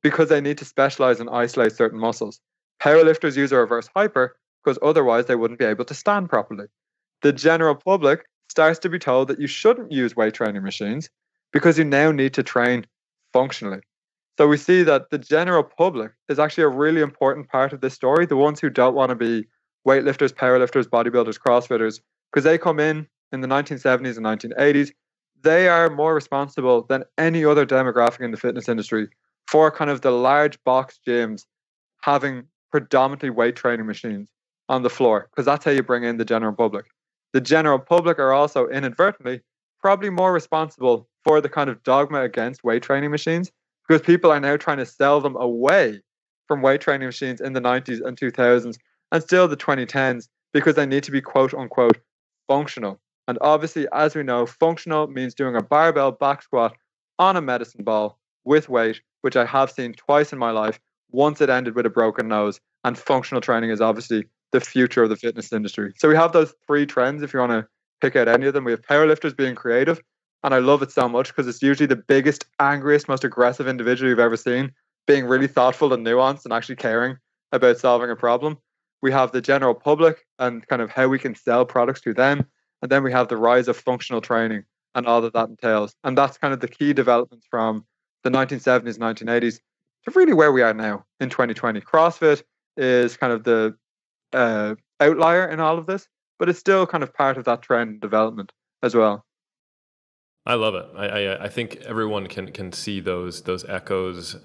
because they need to specialize and isolate certain muscles. Powerlifters use a reverse hyper because otherwise they wouldn't be able to stand properly. The general public starts to be told that you shouldn't use weight training machines because you now need to train functionally. So we see that the general public is actually a really important part of this story. The ones who don't want to be weightlifters, powerlifters, bodybuilders, CrossFitters, because they come in the 1970s and 1980s, they are more responsible than any other demographic in the fitness industry for kind of the large box gyms having predominantly weight training machines on the floor, because that's how you bring in the general public. The general public are also inadvertently probably more responsible for the kind of dogma against weight training machines, because people are now trying to sell them away from weight training machines in the 90s and 2000s and still the 2010s because they need to be quote unquote functional. And obviously, as we know, functional means doing a barbell back squat on a medicine ball with weight, which I have seen twice in my life. Once it ended with a broken nose, and functional training is obviously the future of the fitness industry. So we have those three trends if you want to pick out any of them. We have powerlifters being creative, and I love it so much because it's usually the biggest, angriest, most aggressive individual you've ever seen, being really thoughtful and nuanced and actually caring about solving a problem. We have the general public and kind of how we can sell products to them. And then we have the rise of functional training and all that entails. And that's kind of the key developments from the 1970s, 1980s to really where we are now in 2020. CrossFit is kind of the outlier in all of this, but it's still kind of part of that trend development as well. I love it. I think everyone can see those echoes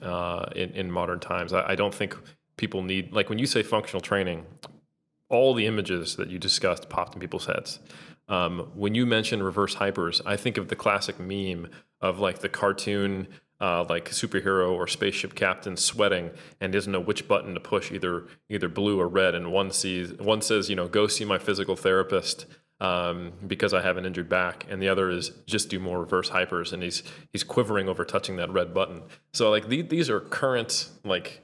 in modern times. I don't think people need, like when you say functional training, all the images that you discussed popped in people's heads. When you mentioned reverse hypers, I think of the classic meme of like the cartoon, like superhero or spaceship captain sweating and doesn't know which button to push, either blue or red. And one says, go see my physical therapist because I have an injured back, and the other is just do more reverse hypers, and he's quivering over touching that red button. So like these are current like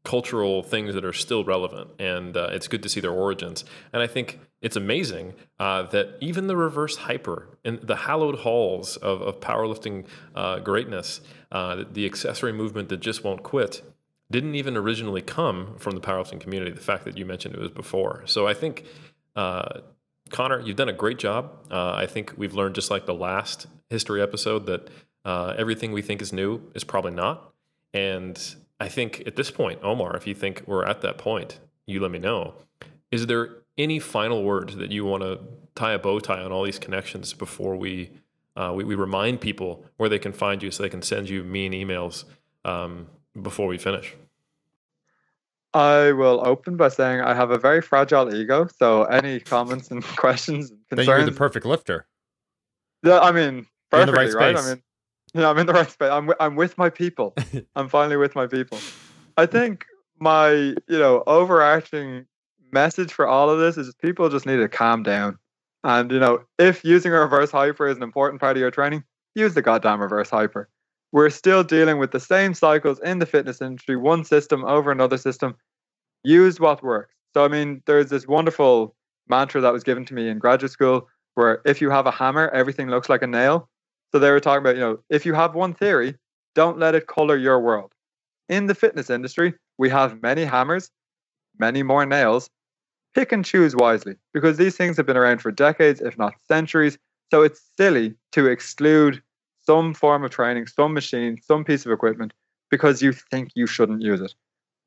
cultural things that are still relevant, and it's good to see their origins. And I think it's amazing that even the reverse hyper in the hallowed halls of powerlifting greatness, the accessory movement that just won't quit, didn't even originally come from the powerlifting community. The fact that you mentioned it was before. So I think, Connor, you've done a great job. I think we've learned, just like the last history episode, that everything we think is new is probably not. And I think at this point, Omar, if you think we're at that point, you let me know. Is there any final words that you want to tie a bow tie on all these connections before we remind people where they can find you so they can send you mean emails before we finish? I will open by saying I have a very fragile ego, so any comments and questions and concerns. Then you're the perfect lifter. Yeah, I mean, perfectly, the right right? space. I mean, yeah, I'm in the right space. I'm with my people. I'm finally with my people. I think my, overarching message for all of this is people just need to calm down. And, if using a reverse hyper is an important part of your training, use the goddamn reverse hyper. We're still dealing with the same cycles in the fitness industry, one system over another system. Use what works. So, I mean, there's this wonderful mantra that was given to me in graduate school where if you have a hammer, everything looks like a nail. So they were talking about, if you have one theory, don't let it color your world. In the fitness industry, we have many hammers, many more nails. Pick and choose wisely, because these things have been around for decades, if not centuries. So it's silly to exclude some form of training, some machine, some piece of equipment, because you think you shouldn't use it.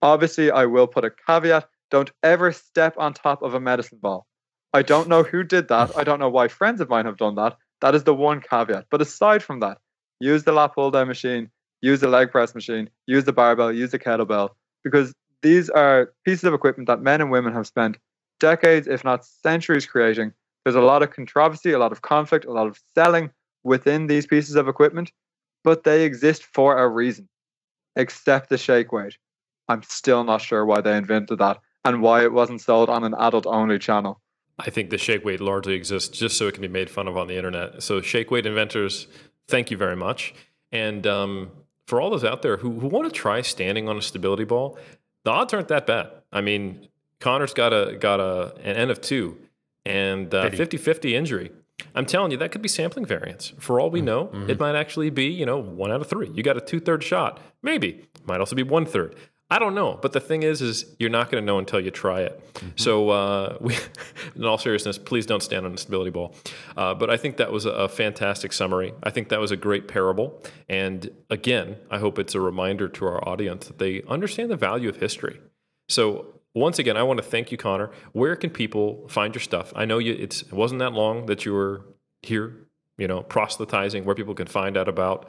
Obviously, I will put a caveat. Don't ever step on top of a medicine ball. I don't know who did that. I don't know why friends of mine have done that. That is the one caveat. But aside from that, use the lat pull down machine, use the leg press machine, use the barbell, use the kettlebell, because these are pieces of equipment that men and women have spent decades, if not centuries, creating. There's a lot of controversy, a lot of conflict, a lot of selling within these pieces of equipment, but they exist for a reason. Except the shake weight. I'm still not sure why they invented that and why it wasn't sold on an adult-only channel. I think the shake weight largely exists just so it can be made fun of on the internet. So shake weight inventors, thank you very much. And for all those out there who want to try standing on a stability ball, the odds aren't that bad. I mean, Connor's got an N of 2 and 50-50 injury. I'm telling you, that could be sampling variance. For all we know, it might actually be, 1 out of 3. You got a 2/3 shot. Maybe. It might also be 1/3. I don't know. But the thing is you're not going to know until you try it. So in all seriousness, please don't stand on a stability ball. But I think that was a fantastic summary. I think that was a great parable. And again, I hope it's a reminder to our audience that they understand the value of history. So once again, I want to thank you, Connor. Where can people find your stuff? I know it wasn't that long that you were here, proselytizing, where people can find out about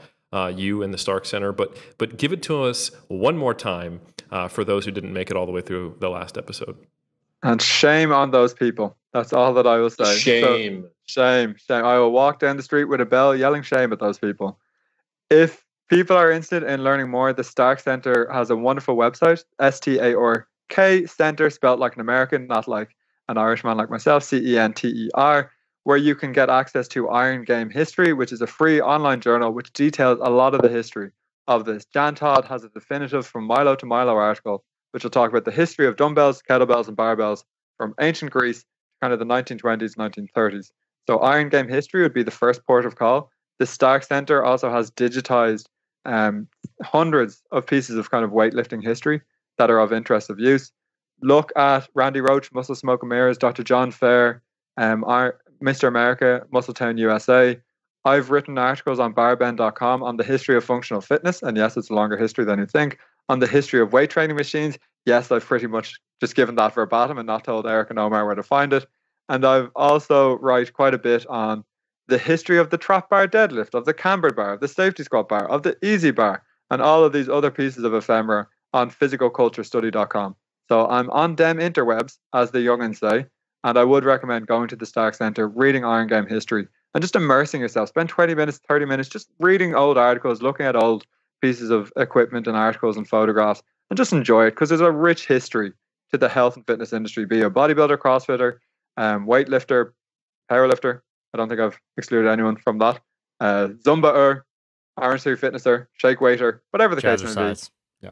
you and the Stark Center, but give it to us one more time for those who didn't make it all the way through the last episode. And shame on those people. That's all that I will say. Shame. Shame. I will walk down the street with a bell yelling shame at those people. If people are interested in learning more, the Stark Center has a wonderful website, STARK Center, spelled like an American, not like an Irishman like myself, CENTER, where you can get access to Iron Game History, which is a free online journal which details a lot of the history of this. Jan Todd has a definitive From Milo to Milo article, which will talk about the history of dumbbells, kettlebells, and barbells from ancient Greece to kind of the 1920s, 1930s. So Iron Game History would be the first port of call. The Stark Center also has digitized hundreds of pieces of kind of weightlifting history that are of interest of use. Look at Randy Roach, Muscle Smoke and Mirrors, Dr. John Fair, Mr. America, Muscletown USA. I've written articles on barbend.com on the history of functional fitness, and yes, it's a longer history than you think. On the history of weight training machines, yes, I've pretty much just given that verbatim and not told Eric and Omar where to find it. And I've also write quite a bit on the history of the trap bar deadlift, of the cambered bar, of the safety squat bar, of the easy bar, and all of these other pieces of ephemera on physicalculturestudy.com. So I'm on them interwebs, as the youngins say, and I would recommend going to the Stark Centre, reading Iron Game history, and just immersing yourself. Spend 20 minutes, 30 minutes just reading old articles, looking at old pieces of equipment and articles and photographs, and just enjoy it, because there's a rich history to the health and fitness industry, be a bodybuilder, crossfitter, weightlifter, powerlifter. I don't think I've excluded anyone from that. Zumba-er, Orange Fitnesser, shake waiter, whatever the case may be. Yeah.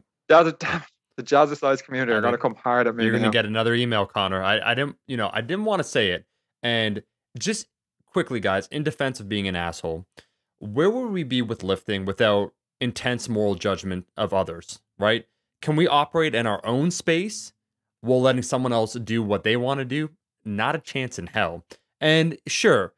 The jazzercise community are going to come hard at me. You're going to get another email, Connor. I didn't want to say it. And just quickly, guys, in defense of being an asshole, where would we be with lifting without intense moral judgment of others, right? Can we operate in our own space while letting someone else do what they want to do? Not a chance in hell. And sure,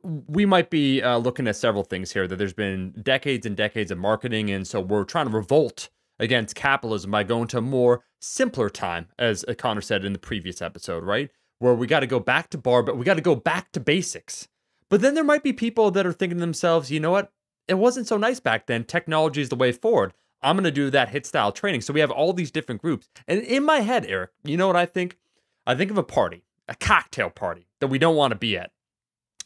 we might be looking at several things here, that there's been decades and decades of marketing, and so we're trying to revolt against capitalism by going to a more simpler time, as Connor said in the previous episode, right? Where we got to go back to barbell, we got to go back to basics. But then there might be people that are thinking to themselves, you know what? It wasn't so nice back then. Technology is the way forward. I'm going to do that HIIT style training. So we have all these different groups. And in my head, Eric, you know what I think? I think of a party, a cocktail party that we don't want to be at.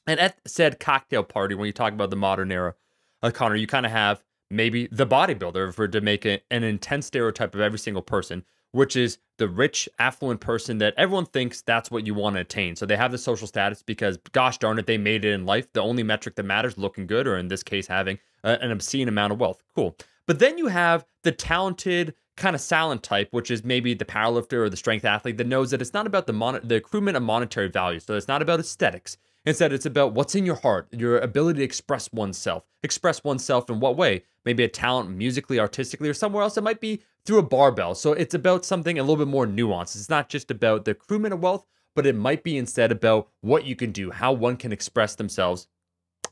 And at said cocktail party, when you talk about the modern era, Connor, you kind of have maybe the bodybuilder, if we're to make an intense stereotype of every single person, which is the rich, affluent person that everyone thinks that's what you want to attain. So they have the social status because, gosh darn it, they made it in life. The only metric that matters, looking good, or in this case, having an obscene amount of wealth. Cool. But then you have the talented, kind of silent type, which is maybe the powerlifter or the strength athlete that knows that it's not about the accruement of monetary value. So it's not about aesthetics. Instead, it's about what's in your heart, your ability to express oneself. Express oneself in what way? Maybe a talent musically, artistically, or somewhere else. It might be through a barbell. So it's about something a little bit more nuanced. It's not just about the accruement of wealth, but it might be instead about what you can do, how one can express themselves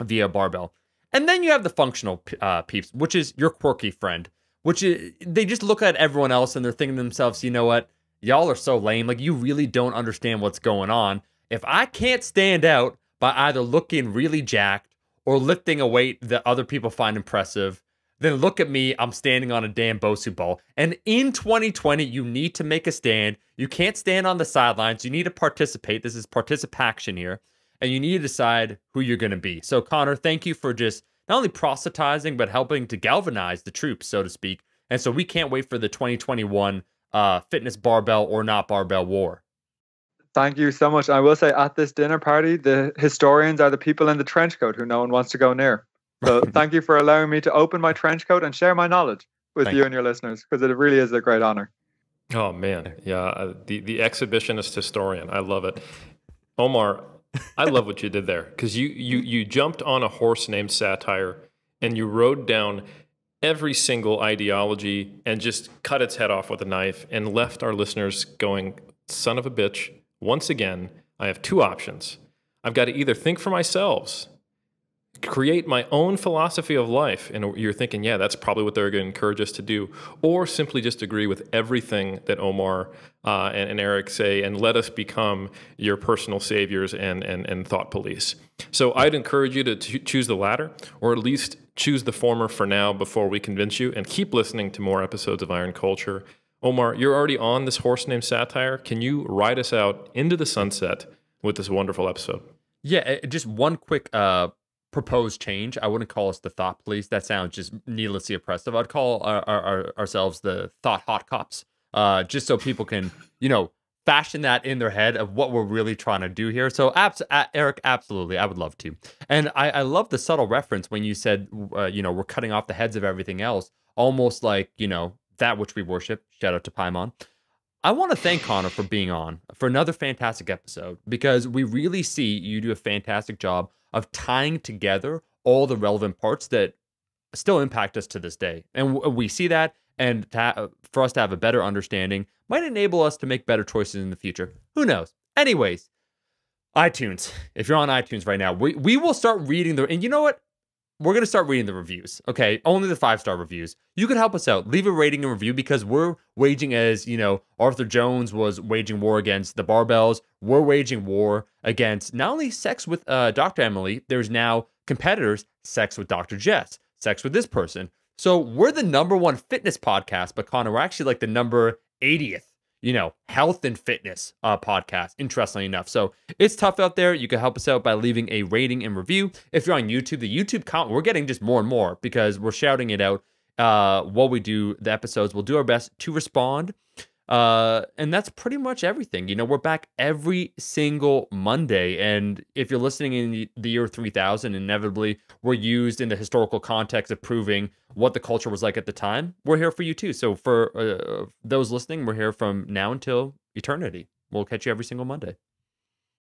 via barbell. And then you have the functional peeps, which is your quirky friend, which is, they just look at everyone else and they're thinking to themselves, you know what? Y'all are so lame. Like, you really don't understand what's going on. If I can't stand out by either looking really jacked or lifting a weight that other people find impressive, then look at me, I'm standing on a damn Bosu ball. And in 2020, you need to make a stand. You can't stand on the sidelines. You need to participate. This is participation here. And you need to decide who you're going to be. So, Connor, thank you for just not only proselytizing, but helping to galvanize the troops, so to speak. And so we can't wait for the 2021 fitness barbell or not barbell war. Thank you so much. I will say, at this dinner party, the historians are the people in the trench coat who no one wants to go near. So thank you for allowing me to open my trench coat and share my knowledge with you and your listeners, because it really is a great honor. Oh, man. Yeah. The exhibitionist historian. I love it. Omar, I love what you did there, because you jumped on a horse named satire and you rode down every single ideology and just cut its head off with a knife and left our listeners going, son of a bitch. Once again, I have two options. I've got to either think for myself, create my own philosophy of life, and you're thinking, yeah, that's probably what they're going to encourage us to do, or simply just agree with everything that Omar and Eric say and let us become your personal saviors and thought police. So I'd encourage you to choose the latter, or at least choose the former for now before we convince you, and keep listening to more episodes of Iron Culture. Omar, you're already on this horse named satire. Can you ride us out into the sunset with this wonderful episode? Yeah, just one quick proposed change. I wouldn't call us the thought police. That sounds just needlessly oppressive. I'd call ourselves the thought hot cops, just so people can, fashion that in their head of what we're really trying to do here. So, Eric, absolutely, I would love to. And I love the subtle reference when you said, we're cutting off the heads of everything else, almost like, that which we worship. Shout out to Paimon. I want to thank Connor for being on for another fantastic episode, because we really see you do a fantastic job of tying together all the relevant parts that still impact us to this day. And we see that, and for us to have a better understanding might enable us to make better choices in the future. Who knows? Anyways, iTunes. If you're on iTunes right now, we will start reading and you know what? We're going to start reading the reviews, okay? Only the 5-star reviews. You can help us out. Leave a rating and review, because we're waging, as, Arthur Jones was waging war against the barbells. We're waging war against not only sex with Dr. Emily, there's now competitors, sex with Dr. Jess, sex with this person. So we're the #1 fitness podcast, but Connor, we're actually like the number 80th, health and fitness podcast, interestingly enough. So it's tough out there. You can help us out by leaving a rating and review. If you're on YouTube, the YouTube comment, we're getting just more and more because we're shouting it out while we do the episodes. We'll do our best to respond. And that's pretty much everything. We're back every single Monday. And if you're listening in the year 3000, inevitably we're used in the historical context of proving what the culture was like at the time. We're here for you too. So for those listening, we're here from now until eternity. We'll catch you every single Monday.